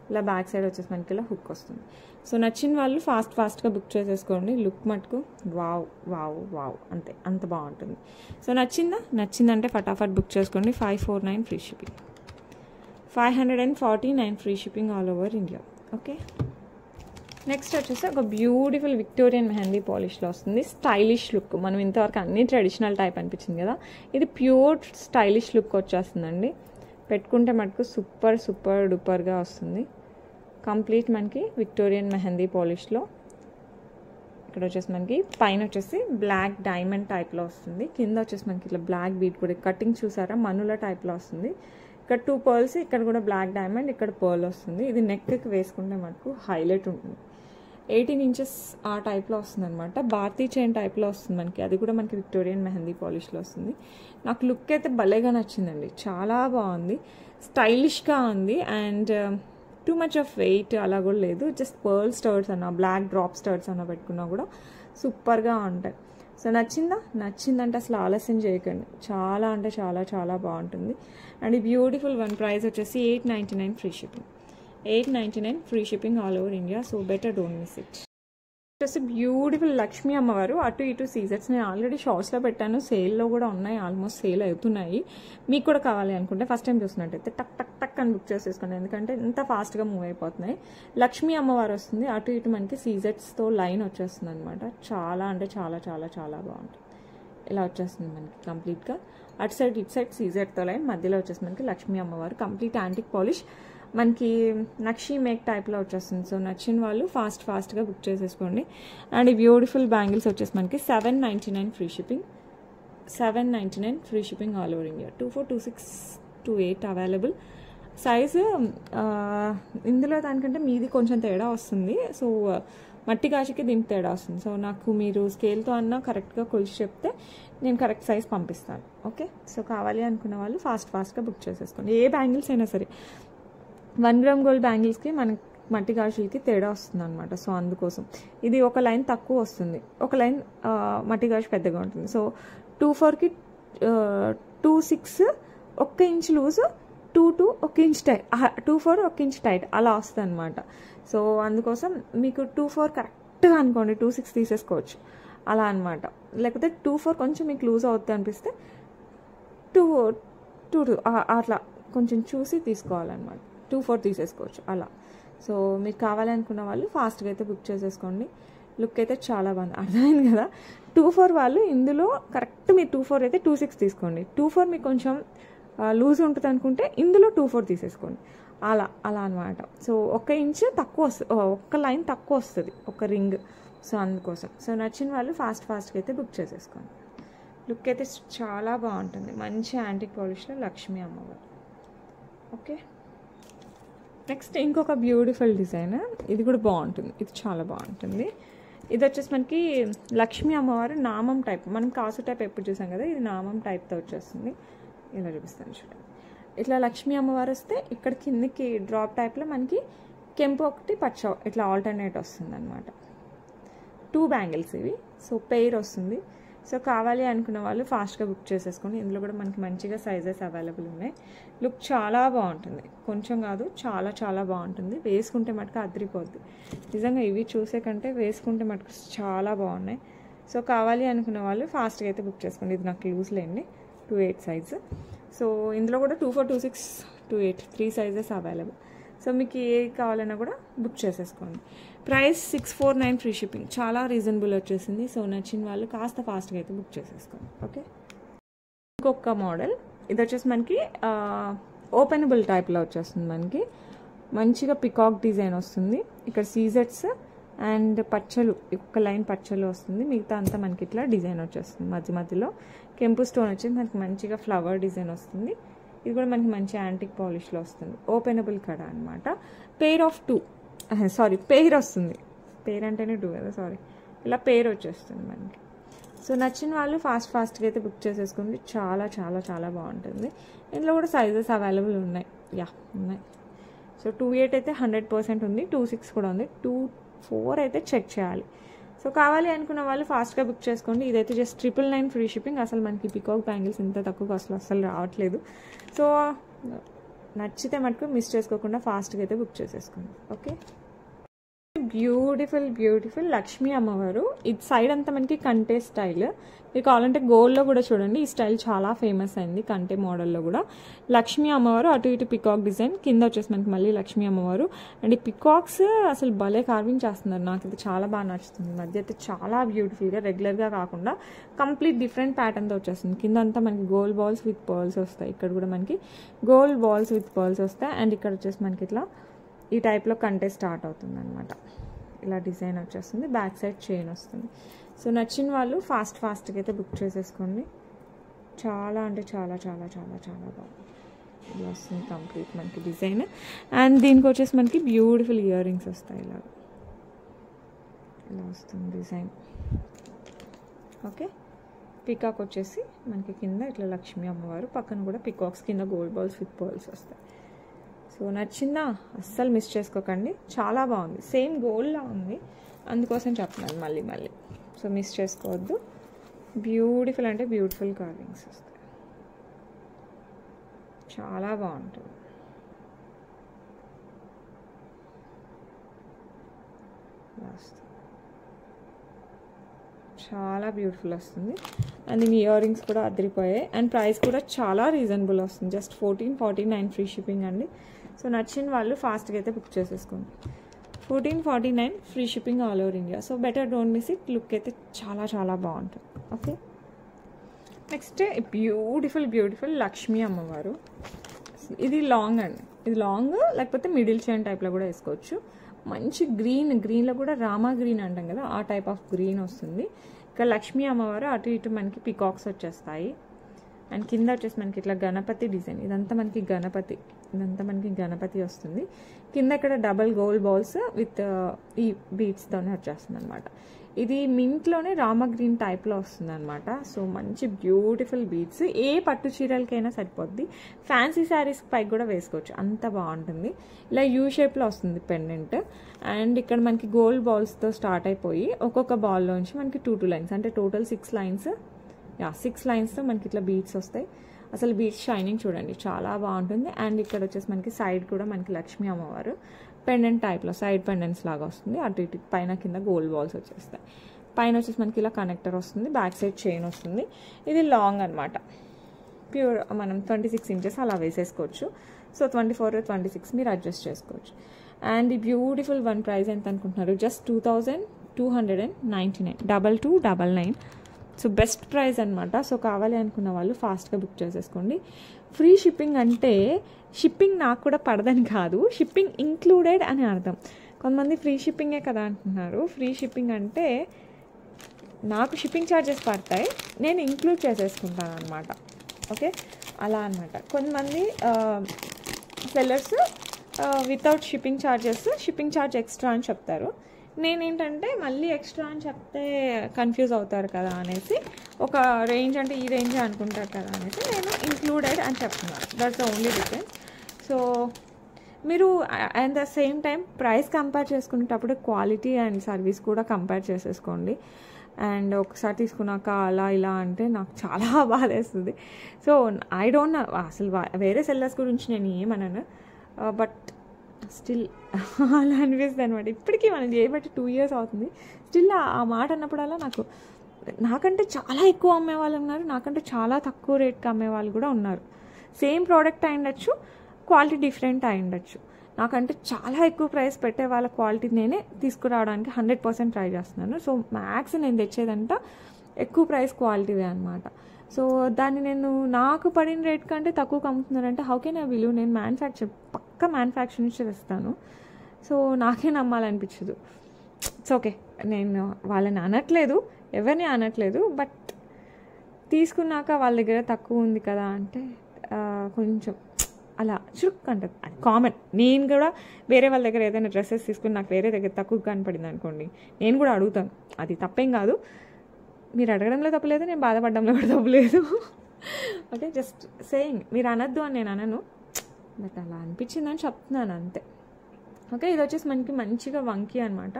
ఇలా బ్యాక్ సైడ్ వచ్చేసి మనకి ఇలా హుక్ వస్తుంది. సో నచ్చిన వాళ్ళు ఫాస్ట్గా బుక్ చేసేసుకోండి. లుక్ మటుకు వావ్ అంతే, అంత బాగుంటుంది. సో నచ్చిందంటే ఫటాఫట్ బుక్ చేసుకోండి. 549 free shipping, 549 free shipping all over India. Okay, next వచ్చేసి ఒక బ్యూటిఫుల్ విక్టోరియన్ మెహందీ పాలిష్లో వస్తుంది. Stylish look. మనం ఇంతవరకు అన్ని ట్రెడిషనల్ టైప్ అనిపించింది కదా, ఇది ప్యూర్ స్టైలిష్ లుక్ వచ్చేస్తుందండి. పెట్టుకుంటే మటుకు సూపర్ డూపర్గా వస్తుంది. కంప్లీట్ మనకి విక్టోరియన్ మెహందీ పాలిష్లో ఇక్కడ వచ్చేసి మనకి పైన వచ్చేసి బ్లాక్ డైమండ్ టైప్లో వస్తుంది. కింద వచ్చేసి మనకి ఇట్లా బ్లాక్ బీట్ కూడా కటింగ్ చూసారా, మనుల టైప్లో వస్తుంది. ఇక్కడ 2 పర్ల్స్, ఇక్కడ కూడా బ్లాక్ డైమండ్, ఇక్కడ పర్ల్ వస్తుంది. ఇది నెక్కి వేసుకుంటే మనకు హైలైట్ ఉంటుంది. 18 ఇంచెస్ ఆ టైప్లో వస్తుంది అనమాట. భారతీ చైన్ టైప్లో వస్తుంది మనకి. అది కూడా మనకి విక్టోరియన్ మెహందీ పాలిష్లో వస్తుంది. నాకు లుక్ అయితే భలేగా నచ్చిందండి, చాలా బాగుంది, స్టైలిష్గా ఉంది. And too much of weight అలా కూడా లేదు. జస్ట్ పర్ల్ స్టర్ట్స్ అన్న, బ్లాక్ డ్రాప్ స్టర్ట్స్ అన్న పెట్టుకున్నా కూడా సూపర్గా ఉంటాయి. సో నచ్చిందంటే అసలు ఆలస్యం చేయకండి. చాలా అంటే చాలా బాగుంటుంది. అండ్ ఈ బ్యూటిఫుల్ వన్ ప్రైస్ వచ్చేసి 899 free shipping, 899 free shipping all over India. So better don't miss it. వచ్చేసి బ్యూటిఫుల్ లక్ష్మీ అమ్మవారు అటు ఇటు సీజర్స్. నేను ఆల్రెడీ షార్ట్స్లో పెట్టాను, సేల్లో కూడా ఉన్నాయి, ఆల్మోస్ట్ సేల్ అవుతున్నాయి. మీకు కూడా కావాలి అనుకుంటే ఫస్ట్ టైం చూసినట్టయితే టక్ అని బుక్ చేసేసుకోండి. ఎందుకంటే ఇంత ఫాస్ట్గా మూవ్ అయిపోతున్నాయి. లక్ష్మీ అమ్మవారు వస్తుంది, అటు ఇటు మనకి సీజర్స్తో లైన్ వచ్చేస్తుంది అనమాట. చాలా అంటే చాలా బాగుంటుంది. ఇలా వచ్చేస్తుంది మనకి కంప్లీట్గా. అటు సైడ్ ఇటు సైడ్ సీజర్తో లైన్, మధ్యలో వచ్చేసి మనకి లక్ష్మీ అమ్మవారు కంప్లీట్ యాంటిక్ పాలిష్ మనకి నక్షీ మేక్ టైప్లో వచ్చేస్తుంది. సో నచ్చిన వాళ్ళు ఫాస్ట్గా బుక్ చేసేసుకోండి. అండ్ ఈ బ్యూటిఫుల్ బ్యాంగిల్స్ వచ్చేసి మనకి 799 free shipping, 799 free shipping all over India. 24, 26, 28 available. Size ఇందులో దానికంటే మీది కొంచెం తేడా వస్తుంది. సో మట్టి కాశీకి దీనికి తేడా వస్తుంది. సో నాకు మీరు స్కేల్తో అన్నా కరెక్ట్గా కొలిచి చెప్తే నేను కరెక్ట్ సైజ్ పంపిస్తాను. ఓకే, సో కావాలి అనుకున్న వాళ్ళు ఫాస్ట్గా బుక్ చేసేసుకోండి. ఏ బ్యాంగిల్స్ అయినా సరే 1 గ్రామ్ గోల్డ్ బ్యాంగిల్స్కి మనకి మట్టి గాజులకి తేడా వస్తుంది అనమాట. సో అందుకోసం ఇది ఒక లైన్ తక్కువ వస్తుంది, ఒక లైన్ మట్టి గాజు పెద్దగా ఉంటుంది. సో 2-4కి 2-6 1 inch loose, 2-2 1 inch tight, 2-4 1 inch tight అలా వస్తుంది అనమాట. సో అందుకోసం మీకు 2-4 కరెక్ట్గా అనుకోండి, 2-6 తీసేసుకోవచ్చు అలా అనమాట. లేకపోతే 2-4 కొంచెం మీకు లూజ్ అవుతుంది అనిపిస్తే 2-2 అట్లా కొంచెం చూసి తీసుకోవాలన్నమాట. 2-4 తీసేసుకోవచ్చు అలా. సో మీకు కావాలనుకున్న వాళ్ళు ఫాస్ట్గా అయితే బుక్ చేసేసుకోండి. లుక్ అయితే చాలా బాగుంది, అర్థమైంది కదా. 2-4 వాళ్ళు ఇందులో కరెక్ట్ మీరు 2-4 అయితే 2-6 తీసుకోండి. 2-4 మీకు కొంచెం లూజ్ ఉంటుంది అనుకుంటే ఇందులో 2-4 తీసేసుకోండి అలా అనమాట. సో 1 ఇంచ్ తక్కువ వస్తుంది, 1 లైన్ తక్కువ వస్తుంది, 1 రింగ్. సో అందుకోసం సో నచ్చిన వాళ్ళు ఫాస్ట్గా అయితే బుక్ చేసేసుకోండి. లుక్ అయితే చాలా బాగుంటుంది, మంచి యాంటిక్ పాలిష్లో లక్ష్మీ అమ్మవారు. ఓకే, నెక్స్ట్ ఇంకొక బ్యూటిఫుల్ డిజైన్, ఇది కూడా బాగుంటుంది, ఇది చాలా బాగుంటుంది. ఇది వచ్చేసి మనకి లక్ష్మీ అమ్మవారు నామం టైప్, మనం కాసు టైప్ ఎప్పుడు చూసాం కదా, ఇది నామం టైప్తో వచ్చేస్తుంది. ఇలా చూపిస్తాను చూడండి. ఇట్లా లక్ష్మీ అమ్మవారు వస్తే ఇక్కడ కిందకి డ్రాప్ టైప్లో మనకి కెంపు ఒకటి పచ్చ ఇట్లా ఆల్టర్నేట్ వస్తుంది అనమాట. 2 బ్యాంగిల్స్ ఇవి. సో పెయిర్ వస్తుంది. సో కావాలి అనుకున్న వాళ్ళు ఫాస్ట్గా బుక్ చేసేసుకోండి. ఇందులో కూడా మనకి మంచిగా సైజెస్ అవైలబుల్ ఉన్నాయి. లుక్ చాలా బాగుంటుంది, కొంచెం కాదు చాలా బాగుంటుంది. వేసుకుంటే మటుకు అదిరిపోద్ది నిజంగా. ఇవి చూసే కంటే వేసుకుంటే మటుకు చాలా బాగున్నాయి. సో కావాలి అనుకున్న వాళ్ళు ఫాస్ట్గా అయితే బుక్ చేసుకోండి. ఇది నాకు లూజ్ లేండి, 2-8 సైజు. సో ఇందులో కూడా 2-4, 2-6, 2-8 3 సైజెస్ అవైలబుల్. సో మీకు ఏది కావాలన్నా కూడా బుక్ చేసేసుకోండి. ప్రైస్ 649 ఫ్రీ షిప్పింగ్, చాలా రీజనబుల్ వచ్చేసింది. సో నచ్చిన వాళ్ళు కాస్త ఫాస్ట్గా అయితే బుక్ చేసేసుకోండి. ఓకే, ఇంకొక మోడల్, ఇది వచ్చేసి మనకి ఓపెనబుల్ టైప్లో వచ్చేస్తుంది. మనకి మంచిగా పికాక్ డిజైన్ వస్తుంది. ఇక్కడ సీజెట్స్ అండ్ పచ్చలు, ఒక లైన్ పచ్చలు వస్తుంది, మిగతా అంతా మనకి ఇట్లా డిజైన్ వచ్చేస్తుంది. మధ్యలో కెంపు స్టోన్ వచ్చి మనకి మంచిగా ఫ్లవర్ డిజైన్ వస్తుంది. ఇది కూడా మనకి మంచి యాంటిక్ పాలిష్లో వస్తుంది. ఓపెనబుల్ కడ అనమాట. పెయిర్ వస్తుంది. పెయిర్ అంటేనే 2 కదా, సారీ. ఇలా పెయిర్ వచ్చేస్తుంది మనకి. సో నచ్చిన వాళ్ళు ఫాస్ట్గా అయితే బుక్ చేసేసుకుంది. చాలా బాగుంటుంది. ఇందులో కూడా సైజెస్ అవైలబుల్ ఉన్నాయి. ఉన్నాయి. సో 2-8 అయితే 100% ఉంది, 2-6 కూడా ఉంది, 2-4 అయితే చెక్ చేయాలి. సో కావాలి అనుకున్న వాళ్ళు ఫాస్ట్గా బుక్ చేసుకోండి. ఇదైతే జస్ట్ 999 ఫ్రీ షిప్పింగ్. అసలు మనకి పికాక్ బ్యాంగిల్స్ ఇంత తక్కువ అసలు రావట్లేదు. సో నచ్చితే మటుకు మిస్ చేసుకోకుండా ఫాస్ట్గా అయితే బుక్ చేసేసుకోండి. ఓకే, బ్యూటిఫుల్ లక్ష్మీ అమ్మవారు. ఇది సైడ్ అంతా మనకి కంటే స్టైల్. మీకు కావాలంటే గోల్డ్లో కూడా చూడండి, ఈ స్టైల్ చాలా ఫేమస్ అయింది. కంటే మోడల్లో కూడా లక్ష్మీ అమ్మవారు, అటు ఇటు పికాక్ డిజైన్, కింద వచ్చేసి మనకి మళ్ళీ లక్ష్మీ అమ్మవారు. అండ్ ఈ పికాక్స్ అసలు భలే కార్వింగ్ చేస్తున్నారు. నాకు ఇది చాలా బాగా నచ్చుతుంది. ఈ మధ్య అయితే చాలా బ్యూటిఫుల్గా, రెగ్యులర్గా కాకుండా కంప్లీట్ డిఫరెంట్ ప్యాటర్న్తో వచ్చేస్తుంది. కింద అంతా మనకి గోల్డ్ బాల్స్ విత్ పర్ల్స్ వస్తాయి. ఇక్కడ కూడా మనకి గోల్డ్ బాల్స్ విత్ పర్ల్స్ వస్తాయి. అండ్ ఇక్కడ వచ్చేసి మనకి ఇట్లా ఈ టైప్లో కంటే స్టార్ట్ అవుతుంది అనమాట. ఇలా డిజైన్ వచ్చేస్తుంది, బ్యాక్ సైడ్ చైన్ వస్తుంది. సో నచ్చిన వాళ్ళు ఫాస్ట్గా అయితే బుక్ చేసేసుకోండి. చాలా బాగుంది. ఇలా వస్తుంది కంప్లీట్ మనకి డిజైన్. అండ్ దీనికి వచ్చేసి మనకి బ్యూటిఫుల్ ఇయర్ రింగ్స్ వస్తాయి. ఇలా వస్తుంది డిజైన్. ఓకే, పికాక్ వచ్చేసి మనకి కింద ఇట్లా లక్ష్మీ అమ్మవారు, పక్కన కూడా పికాక్స్, కింద గోల్డ్ బాల్స్ విత్ పర్ల్స్ వస్తాయి. సో నచ్చిందా? అస్సలు మిస్ చేసుకోకండి, చాలా బాగుంది. సేమ్ గోల్డ్లా ఉంది, అందుకోసం చెప్తున్నాను మళ్ళీ. సో మిస్ చేసుకోవద్దు. బ్యూటిఫుల్ అంటే బ్యూటిఫుల్ కార్వింగ్స్ వస్తాయి, చాలా బాగుంటుంది. చాలా బ్యూటిఫుల్ వస్తుంది. అండ్ మీ ఇయర్ రింగ్స్ కూడా అదిరిపోయాయి. అండ్ ప్రైస్ కూడా చాలా రీజనబుల్ వస్తుంది, జస్ట్ 1449 ఫ్రీ షిప్పింగ్ అండి. సో నచ్చిన వాళ్ళు ఫాస్ట్గా అయితే బుక్ చేసేసుకోండి. 1449 free shipping all over India. So better don't miss it. Look అయితే చాలా బాగుంటుంది. ఓకే, నెక్స్ట్ బ్యూటిఫుల్ లక్ష్మీ అమ్మవారు. ఇది లాంగ్ అండి, ఇది లాంగ్, లేకపోతే మిడిల్ చైన్ టైప్లో కూడా వేసుకోవచ్చు. మంచి గ్రీన్లో కూడా రామా గ్రీన్ అంటాం కదా, ఆ టైప్ ఆఫ్ గ్రీన్ వస్తుంది. ఇక్కడ లక్ష్మీ అమ్మవారు, అటు ఇటు మనకి పికాక్స్ వచ్చేస్తాయి. అండ్ కింద వచ్చేసి మనకి ఇట్లా గణపతి డిజైన్, ఇదంతా మనకి గణపతి వస్తుంది. కింద ఇక్కడ డబల్ గోల్డ్ బాల్స్ విత్ ఈ బీడ్స్తోనే వచ్చేస్తుంది అనమాట. ఇది మింట్లోనే రామ గ్రీన్ టైప్లో వస్తుంది అనమాట. సో మంచి బ్యూటిఫుల్ బీడ్స్, ఏ పట్టు చీరలకైనా సరిపోద్ది, ఫ్యాన్సీ శారీస్ పైకి కూడా వేసుకోవచ్చు, అంత బాగుంటుంది. ఇలా యూ షేప్లో వస్తుంది పెండెంట్. అండ్ ఇక్కడ మనకి గోల్డ్ బాల్స్తో స్టార్ట్ అయిపోయి ఒక్కొక్క బాల్లోంచి మనకి 2 లైన్స్, అంటే టోటల్ 6 లైన్స్, 6 లైన్స్తో మనకి ఇట్లా బీడ్స్ వస్తాయి. అసలు బీడ్స్ షైనింగ్ చూడండి చాలా బాగుంటుంది. అండ్ ఇక్కడ వచ్చేసి మనకి సైడ్ కూడా మనకి లక్ష్మీ అమ్మవారు పెండెంట్ టైప్లో సైడ్ పెండెంట్స్ లాగా వస్తుంది. అటు ఇటు పైన కింద గోల్డ్ బాల్స్ వచ్చేస్తాయి. పైన వచ్చేసి మనకి ఇలా కనెక్టర్ వస్తుంది, బ్యాక్ సైడ్ చైన్ వస్తుంది. ఇది లాంగ్ అనమాట, ప్యూర్ మనం 26 ఇంచెస్ అలా వేసేసుకోవచ్చు. సో 24 26 మీరు అడ్జస్ట్ చేసుకోవచ్చు. అండ్ ఈ బ్యూటిఫుల్ వన్ ప్రైస్ ఎంత అనుకుంటున్నారు? జస్ట్ 2299, 2299. సో బెస్ట్ ప్రైస్ అనమాట. సో కావాలి అనుకున్న వాళ్ళు ఫాస్ట్గా బుక్ చేసేసుకోండి. ఫ్రీ షిప్పింగ్ అంటే షిప్పింగ్ నాకు కూడా పడదని కాదు, షిప్పింగ్ ఇంక్లూడెడ్ అని అర్థం. కొంతమంది ఫ్రీ షిప్పింగే కదా అంటున్నారు. ఫ్రీ షిప్పింగ్ అంటే నాకు షిప్పింగ్ ఛార్జెస్ పడతాయి, నేను ఇంక్లూడ్ చేసేసుకుంటాను అనమాట. ఓకే, అలా అనమాట. కొంతమంది sellers without shipping charge extra అని చెప్తారు. నేనేంటంటే మళ్ళీ ఎక్స్ట్రా అని చెప్తే కన్ఫ్యూజ్ అవుతారు కదా అనేసి, ఒక రేంజ్ అంటే ఈ రేంజ్ అనుకుంటారు కదా అనేసి నేను ఇంక్లూడెడ్ అని చెప్తున్నాను. That's the only difference. So మీరు at the same time price compare చేసుకునేటప్పుడు క్వాలిటీ అండ్ సర్వీస్ కూడా కంపేర్ చేసేసుకోండి. అండ్ ఒకసారి తీసుకున్నాక అలా ఇలా అంటే నాకు చాలా బాధేస్తుంది. సో ఐ డోంట్ నో అసలు వేరే సెల్లర్స్ గురించి నేను ఏమన్నాను, బట్ స్టిల్ అలా అనిపిస్తుంది అనమాట. ఇప్పటికీ మనం చేయబట్టి 2 years అవుతుంది. స్టిల్ ఆ మాట అన్నప్పుడల్లా నాకంటే చాలా ఎక్కువ అమ్మే వాళ్ళు ఉన్నారు, నాకంటే చాలా తక్కువ రేట్కి అమ్మే వాళ్ళు కూడా ఉన్నారు. సేమ్ ప్రోడక్ట్ అయి ఉండొచ్చు, క్వాలిటీ డిఫరెంట్ అయి ఉండొచ్చు. నాకంటే చాలా ఎక్కువ ప్రైస్ పెట్టే వాళ్ళ క్వాలిటీ నేనే తీసుకురావడానికి 100% ట్రై చేస్తున్నాను. సో మ్యాక్స్ నేను తెచ్చేదంతా ఎక్కువ ప్రైస్ క్వాలిటీవే అనమాట. సో దాన్ని నేను నాకు పడిన రేట్ కంటే తక్కువకి అమ్ముతున్నానంటే హౌ కెన్ ఐ బిలీవ్? నేను పక్కా మ్యానుఫ్యాక్చర్ నుంచి తెస్తాను. సో నాకే నమ్మాలనిపించదు. ఇట్స్ ఓకే, నేను వాళ్ళని అనట్లేదు, ఎవరిని అనట్లేదు, బట్ తీసుకున్నాక వాళ్ళ దగ్గర తక్కువ ఉంది కదా అంటే కొంచెం అలా చురుక్ అంటది. అది కామన్. నేను కూడా వేరే వాళ్ళ దగ్గర ఏదైనా డ్రెస్సెస్ తీసుకుని నాకు వేరే దగ్గర తక్కువ కనపడింది అనుకోండి, నేను కూడా అడుగుతాను. అది తప్పేం కాదు, మీరు అడగడంలో తప్పలేదు, నేను బాధపడడంలో కూడా తప్పలేదు. Okay, just saying. మీరు అనద్దు అని నేను అనను, బట్ అలా అనిపించిందని చెప్తున్నాను అంతే. ఓకే, ఇది వచ్చేసి మనకి మంచిగా వంకీ అనమాట.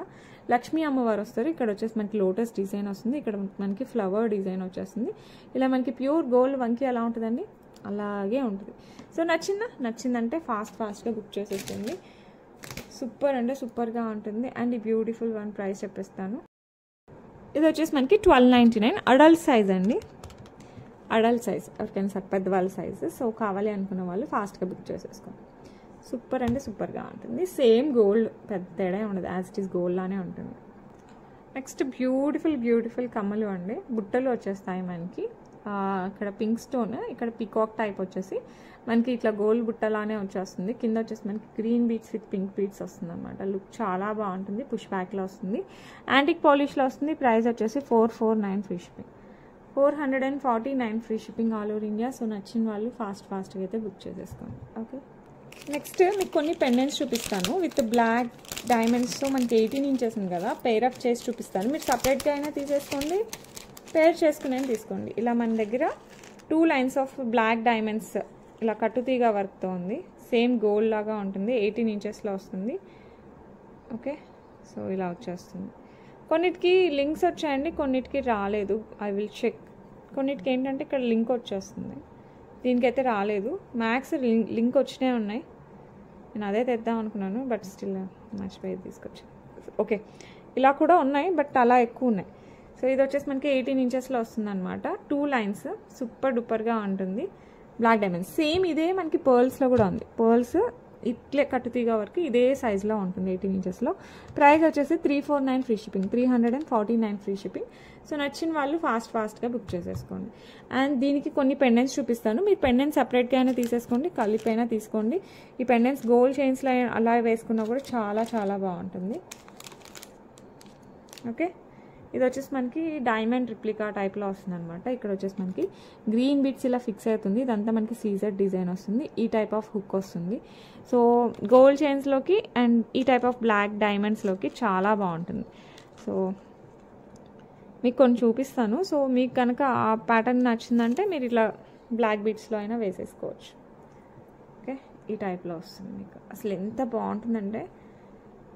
లక్ష్మీ అమ్మవారు వస్తారు. ఇక్కడ వచ్చేసి మనకి లోటస్ డిజైన్ వస్తుంది, ఇక్కడ మనకి ఫ్లవర్ డిజైన్ వచ్చేస్తుంది. ఇలా మనకి ప్యూర్ గోల్డ్ వంకీ ఎలా ఉంటుందండి, అలాగే ఉంటుంది. సో నచ్చిందంటే ఫాస్ట్గా బుక్ చేసేస్తుంది. సూపర్ అంటే సూపర్గా ఉంటుంది. అండ్ ఈ బ్యూటిఫుల్ వన్ ప్రైస్ చెప్పేస్తాను. ఇది వచ్చేసి మనకి 1299 అడల్ట్ సైజ్ అండి, అడల్ట్ సైజ్, ఎవరికైనా సార్ పెద్దవాళ్ళ సైజు. సో కావాలి అనుకున్న వాళ్ళు ఫాస్ట్గా బుక్ చేసేసుకోండి. సూపర్ అంటే సూపర్గా ఉంటుంది. సేమ్ గోల్డ్, పెద్ద తేడా ఉండదు, యాజ్ ఇట్ ఈస్ గోల్డ్ లానే ఉంటుంది. నెక్స్ట్ బ్యూటిఫుల్ కమ్మలు అండి, బుట్టలు వచ్చేస్తాయి మనకి. ఇక్కడ పింక్ స్టోన్, ఇక్కడ పికాక్ టైప్ వచ్చేసి మనకి ఇట్లా గోల్డ్ బుట్టలానే వచ్చేస్తుంది. కింద వచ్చేసి మనకి green beads with pink beats వస్తుంది అనమాట. లుక్ చాలా బాగుంటుంది. పుష్ బ్యాక్లో వస్తుంది, యాంటిక్ పాలిష్లో వస్తుంది. ప్రైస్ వచ్చేసి 449 free shipping, 449 free shipping all over India. So నచ్చిన వాళ్ళు ఫాస్ట్గా అయితే బుక్ చేసేసుకోండి. ఓకే, నెక్స్ట్ మీకు కొన్ని పెండెంట్స్ చూపిస్తాను విత్ బ్లాక్ డైమండ్స్తో. మనకి 18 ఇంచెస్ ఉంది కదా, పేర్ అప్ చేసి చూపిస్తాను. మీరు సపరేట్గా అయినా తీసేసుకోండి, పేర్ చేసుకునే తీసుకోండి. ఇలా మన దగ్గర 2 లైన్స్ ఆఫ్ బ్లాక్ డైమండ్స్ ఇలా కట్టుతీగ వర్క్తో ఉంది. సేమ్ గోల్డ్ లాగా ఉంటుంది, 18 ఇంచెస్లో వస్తుంది. ఓకే, సో ఇలా వచ్చేస్తుంది. కొన్నిటికి లింక్స్ వచ్చాయండి, కొన్నిటికి రాలేదు. I will check. కొన్నిటికి ఏంటంటే ఇక్కడ లింక్ వచ్చేస్తుంది, దీనికైతే రాలేదు. మ్యాక్స్ లింక్ వచ్చినే ఉన్నాయి. నేను అదే తెద్దాం అనుకున్నాను, బట్ స్టిల్ మర్చిపోయి తీసుకొచ్చాను. ఓకే, ఇలా కూడా ఉన్నాయి, బట్ అలా ఎక్కువ ఉన్నాయి. సో ఇది వచ్చేసి మనకి 18 ఇంచెస్లో వస్తుంది అనమాట. 2 లైన్స్, సూపర్ డూపర్గా ఉంటుంది. బ్లాక్ డైమండ్స్ సేమ్ ఇదే మనకి పర్ల్స్లో కూడా ఉంది. పర్ల్స్ ఇట్లే కట్టుతీగ వరకు ఇదే సైజులో ఉంటుంది, 18 ఇంచెస్లో. ప్రైస్ వచ్చేసి 349 free shipping, 349 free shipping. So నచ్చిన వాళ్ళు ఫాస్ట్గా బుక్ చేసేసుకోండి. అండ్ దీనికి కొన్ని పెండెంట్స్ చూపిస్తాను. మీరు పెండెంట్స్ సపరేట్గా అయినా తీసేసుకోండి, కలిపైనా తీసుకోండి. ఈ పెండెంట్స్ గోల్డ్ చైన్స్లో అలా వేసుకున్నా కూడా చాలా బాగుంటుంది. ఓకే, ఇది వచ్చేసి మనకి డైమండ్ రిప్లికా టైప్లో వస్తుంది అనమాట. ఇక్కడ వచ్చేసి మనకి గ్రీన్ బిట్స్ ఇలా ఫిక్స్ అవుతుంది. ఇదంతా మనకి సీజర్ డిజైన్ వస్తుంది. ఈ టైప్ ఆఫ్ హుక్ వస్తుంది. సో గోల్డ్ చైన్స్లోకి అండ్ ఈ టైప్ ఆఫ్ బ్లాక్ డైమండ్స్లోకి చాలా బాగుంటుంది. సో మీకు కొన్ని చూపిస్తాను. సో మీకు కనుక ఆ ప్యాటర్న్ నచ్చిందంటే మీరు ఇట్లా బ్లాక్ బీట్స్లో అయినా వేసేసుకోవచ్చు. ఓకే, ఈ టైప్లో వస్తుంది మీకు. అసలు ఎంత బాగుంటుందంటే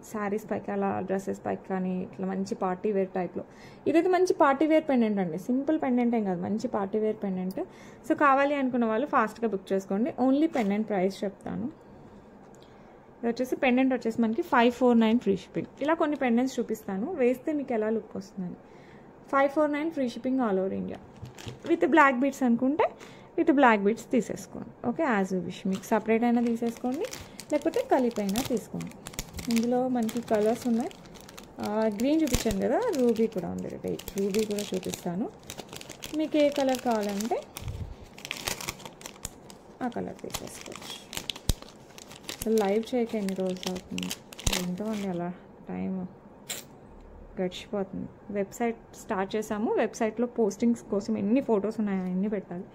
శారీస్ పైకి అలా డ్రెస్సెస్ పైకి కానీ ఇట్లా మంచి పార్టీ వేర్ టైప్లో. ఇదైతే మంచి పార్టీ వేర్ పెండెంట్ అండి. సింపుల్ పెండెంట్ ఏం కాదు, మంచి పార్టీ వేర్ పెండెంట్. సో కావాలి అనుకున్న వాళ్ళు ఫాస్ట్గా బుక్ చేసుకోండి. ఓన్లీ పెండెంట్ ప్రైస్ చెప్తాను. ఇది వచ్చేసి పెండెంట్ వచ్చేసి మనకి 549 ఫ్రీ షిప్పింగ్. ఇలా కొన్ని పెండెంట్స్ చూపిస్తాను, వేస్తే మీకు ఎలా లుక్ వస్తుందని. 549 free shipping all over India. With black beads అనుకుంటే విత్ బ్లాక్ బీట్స్ తీసేసుకోండి. Okay, as you wish. మీకు సపరేట్ అయినా తీసేసుకోండి, లేకపోతే కలిపి అయినా తీసుకోండి. ఇందులో మనకి కలర్స్ ఉన్నాయి. గ్రీన్ చూపించాను కదా, రూబీ కూడా ఉంది. రూబీ కూడా చూపిస్తాను. మీకు ఏ కలర్ కావాలంటే ఆ కలర్ తీసేసుకోవచ్చు. అసలు లైవ్ చేయక ఎన్ని రోజులు అవుతుంది, ఎంతో అండి అలా టైం గడిచిపోతుంది. వెబ్సైట్ స్టార్ట్ చేసాము. వెబ్సైట్లో పోస్టింగ్స్ కోసం ఎన్ని ఫొటోస్ ఉన్నాయో అన్నీ పెట్టాలి.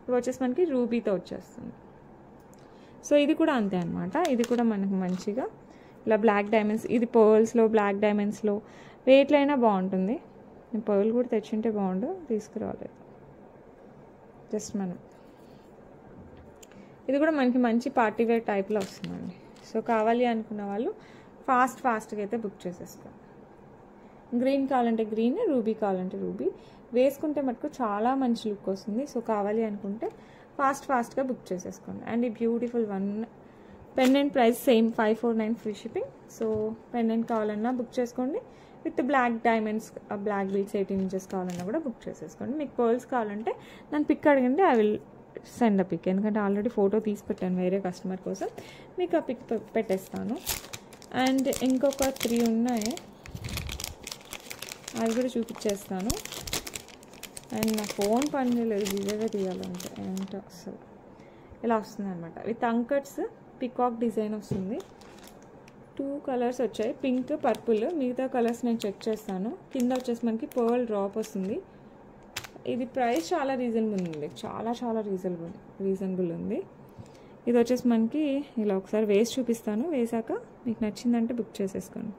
ఇవి వచ్చేసి మనకి రూబీతో వచ్చేస్తుంది. సో ఇది కూడా అంతే అనమాట. ఇది కూడా మనకు మంచిగా ఇలా బ్లాక్ డైమండ్స్, ఇది పర్ల్స్లో బ్లాక్ డైమండ్స్లో వెయిట్లో అయినా బాగుంటుంది. నేను పర్ల్ కూడా తెచ్చింటే బాగుండు, తీసుకురాలేదు. జస్ట్ మనం ఇది కూడా మనకి మంచి పార్టీ వేర్ టైప్లో వస్తుందండి. సో కావాలి అనుకున్న వాళ్ళు ఫాస్ట్గా అయితే బుక్ చేసేసుకోండి. గ్రీన్ కావాలంటే గ్రీన్, రూబీ కావాలంటే రూబీ. వేసుకుంటే మటుకు చాలా మంచి లుక్ వస్తుంది. సో కావాలి అనుకుంటే ఫాస్ట్గా బుక్ చేసేసుకోండి. అండ్ ఈ beautiful one pendant price same 549 free shipping. So pendant కావాలన్నా బుక్ చేసుకోండి. With black diamonds, black beads 18 inches కావాలన్నా కూడా బుక్ చేసేసుకోండి. మీకు పర్ల్స్ కావాలంటే నన్ను పిక్ అడగండి, I will send a pic. ఎందుకంటే ఆల్రెడీ ఫోటో తీసి పెట్టాను వేరే కస్టమర్ కోసం, మీకు ఆ పిక్ పెట్టేస్తాను. అండ్ ఇంకొక 3 ఉన్నాయి, అవి కూడా చూపించేస్తాను. అండ్ నా ఫోన్ పని చేయలేదు, గివేవే తీయాలంటే ఏంటో అసలు. ఇలా వస్తుంది అనమాట. విత్ అంకట్స్ పికాక్ డిజైన్ వస్తుంది. 2 కలర్స్ వచ్చాయి, పింక్, పర్పుల్. మిగతా కలర్స్ నేను చెక్ చేస్తాను. కింద వచ్చేసి మనకి పర్ల్ డ్రాప్ వస్తుంది. ఇది ప్రైస్ చాలా రీజనబుల్ ఉంది, చాలా రీజనబుల్ ఉంది. ఇది వచ్చేసి మనకి ఇలా ఒకసారి వేసి చూపిస్తాను. వేసాక మీకు నచ్చిందంటే బుక్ చేసేసుకోండి.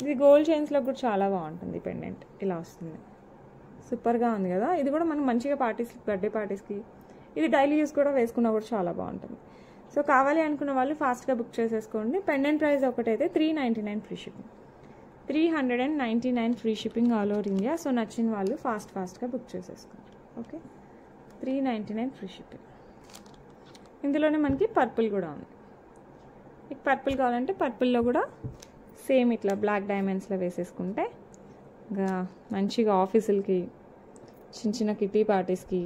ఇది గోల్డ్ చైన్స్లో కూడా చాలా బాగుంటుంది. పెండెంట్ ఇలా వస్తుంది, సూపర్గా ఉంది కదా. ఇది కూడా మనం మంచిగా పార్టీస్కి, బర్త్డే పార్టీస్కి, ఇది డైలీ యూస్ కూడా వేసుకున్నా కూడా చాలా బాగుంటుంది. సో కావాలి అనుకున్న వాళ్ళు ఫాస్ట్గా బుక్ చేసేసుకోండి. పెండెంట్ ప్రైస్ ఒకటైతే 399 free shipping. 399 free shipping all over India. So నచ్చిన వాళ్ళు ఫాస్ట్గా బుక్ చేసేసుకోండి. Okay, 399 free shipping. ఇందులోనే మనకి పర్పుల్ కూడా ఉంది. మీకు పర్పుల్ కావాలంటే పర్పుల్లో కూడా సేమ్ ఇట్లా బ్లాక్ డైమండ్స్లో వేసేసుకుంటే ఇంకా మంచిగా ఆఫీసులకి, చిన్న కిటీ పార్టీస్కి,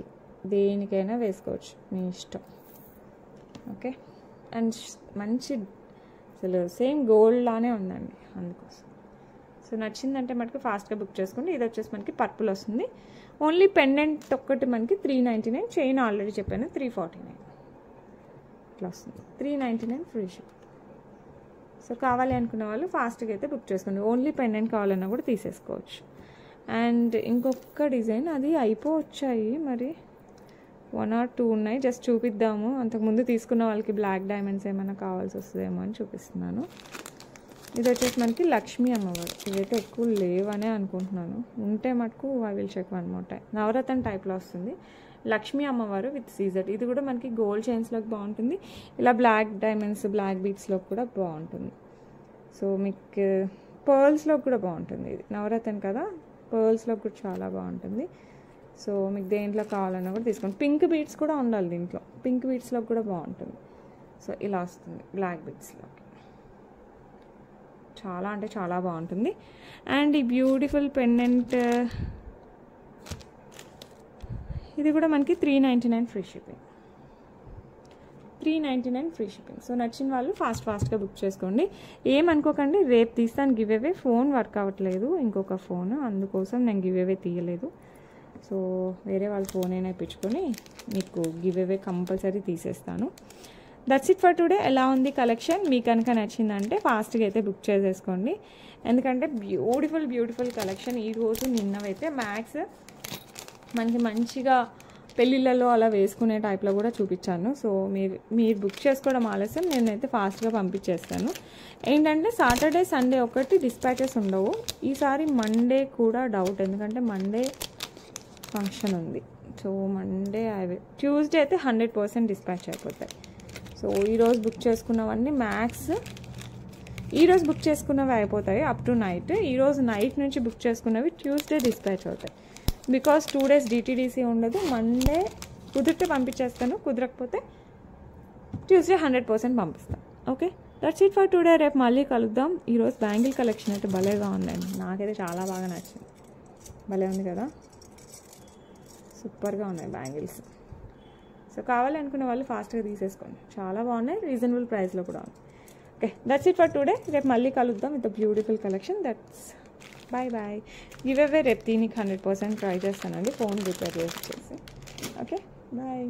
దేనికైనా వేసుకోవచ్చు, మీ ఇష్టం. ఓకే, అండ్ మంచి అసలు సేమ్ గోల్డ్ లానే ఉందండి, అందుకోసం. సో నచ్చిందంటే మనకి ఫాస్ట్గా బుక్ చేసుకోండి. ఇది వచ్చేసి మనకి పర్పుల్ వస్తుంది. ఓన్లీ పెండెంట్ ఒక్కటి మనకి 399, చైన్ ఆల్రెడీ చెప్పాను 349 ఇట్లా వస్తుంది. 399 ఫ్రీ షిప్. సో కావాలి అనుకున్న వాళ్ళు ఫాస్ట్గా అయితే బుక్ చేసుకోండి. ఓన్లీ పెండెంట్ కావాలన్నా కూడా తీసేసుకోవచ్చు. అండ్ ఇంకొక డిజైన్, అది అయిపోవచ్చాయి మరి 1 or 2 ఉన్నాయి, జస్ట్ చూపిద్దాము. అంతకుముందు తీసుకున్న వాళ్ళకి బ్లాక్ డైమండ్స్ ఏమైనా కావాల్సి వస్తుందేమో అని చూపిస్తున్నాను. ఇది వచ్చేసి మనకి లక్ష్మీ అమ్మవారు. ఇవైతే ఎక్కువ లేవనే అనుకుంటున్నాను, ఉంటే మటుకు I will check one more time. Navaratna టైప్లో వస్తుంది. లక్ష్మీ అమ్మవారు విత్ సీజర్. ఇది కూడా మనకి గోల్డ్ చైన్స్లోకి బాగుంటుంది. ఇలా బ్లాక్ డైమండ్స్, బ్లాక్ బీట్స్లో కూడా బాగుంటుంది. సో మీకు పర్ల్స్లో కూడా బాగుంటుంది. ఇది నవరత్న కదా, పర్ల్స్లో కూడా చాలా బాగుంటుంది. సో మీకు దేంట్లో కావాలన్నా కూడా తీసుకోండి. పింక్ బీట్స్ కూడా ఉండాలి దీంట్లో, పింక్ బీట్స్లో కూడా బాగుంటుంది. సో ఇలా వస్తుంది బ్లాక్ బీట్స్లో, చాలా అంటే చాలా బాగుంటుంది. అండ్ ఈ బ్యూటిఫుల్ పెండెంట్, ఇది కూడా మనకి 399 free shipping. 399 free shipping. So నచ్చిన వాళ్ళు ఫాస్ట్గా బుక్ చేసుకోండి. ఏమనుకోకండి, రేపు తీస్తాను గివ్ అవే. ఫోన్ వర్క్ అవ్వట్లేదు, ఇంకొక ఫోన్, అందుకోసం నేను గివ్ అవే తీయలేదు. సో వేరే వాళ్ళ ఫోన్ అయినా ఇప్పించుకొని మీకు గివ్ అవే కంపల్సరీ తీసేస్తాను. That's it for today. ఎలా ఉంది కలెక్షన్? మీకు కనుక నచ్చిందంటే ఫాస్ట్గా అయితే బుక్ చేసేసుకోండి. ఎందుకంటే బ్యూటిఫుల్ కలెక్షన్. ఈరోజు నిన్నవైతే మ్యాక్స్ మనకి మంచిగా పెళ్ళిళ్ళలో అలా వేసుకునే టైప్లో కూడా చూపించాను. సో మీరు బుక్ చేసుకోవడం ఆలస్యం, నేనైతే ఫాస్ట్గా పంపించేస్తాను. ఏంటంటే సాటర్డే సండే ఒకటి డిస్పాచెస్ ఉండవు. ఈసారి మండే కూడా డౌట్, ఎందుకంటే మండే ఫంక్షన్ ఉంది. సో మండే ట్యూస్డే అయితే 100% డిస్పాచ్ అయిపోతాయి. సో ఈరోజు బుక్ చేసుకున్నవన్నీ మ్యాక్స్ ఈరోజు బుక్ చేసుకున్నవి అయిపోతాయి అప్ టు నైట్. ఈరోజు నైట్ నుంచి బుక్ చేసుకున్నవి ట్యూస్డే డిస్పాచ్ అవుతాయి. బికాస్ 2 days DTDC ఉండదు. మండే కుదిరితే పంపించేస్తాను, కుదరకపోతే ట్యూస్డే 100% పంపిస్తాను. Okay, that's it for today. రేపు మళ్ళీ కలుద్దాం. ఈరోజు బ్యాంగిల్ కలెక్షన్ అయితే భలేగా ఉందండి. నాకైతే చాలా బాగా నచ్చింది. భలే ఉంది కదా, సూపర్గా ఉన్నాయి బ్యాంగిల్స్. సో కావాలనుకునే వాళ్ళు ఫాస్ట్గా తీసేసుకోండి. చాలా బాగున్నాయి, రీజనబుల్ ప్రైస్లో కూడా ఉంది. Okay, that's it for today. రేపు మళ్ళీ కలుద్దాం with beautiful collection. That's bye. Give away రేపు దీనికి 100% ట్రై చేస్తానండి, ఫోన్ రిపేర్ చేసి. Okay, bye.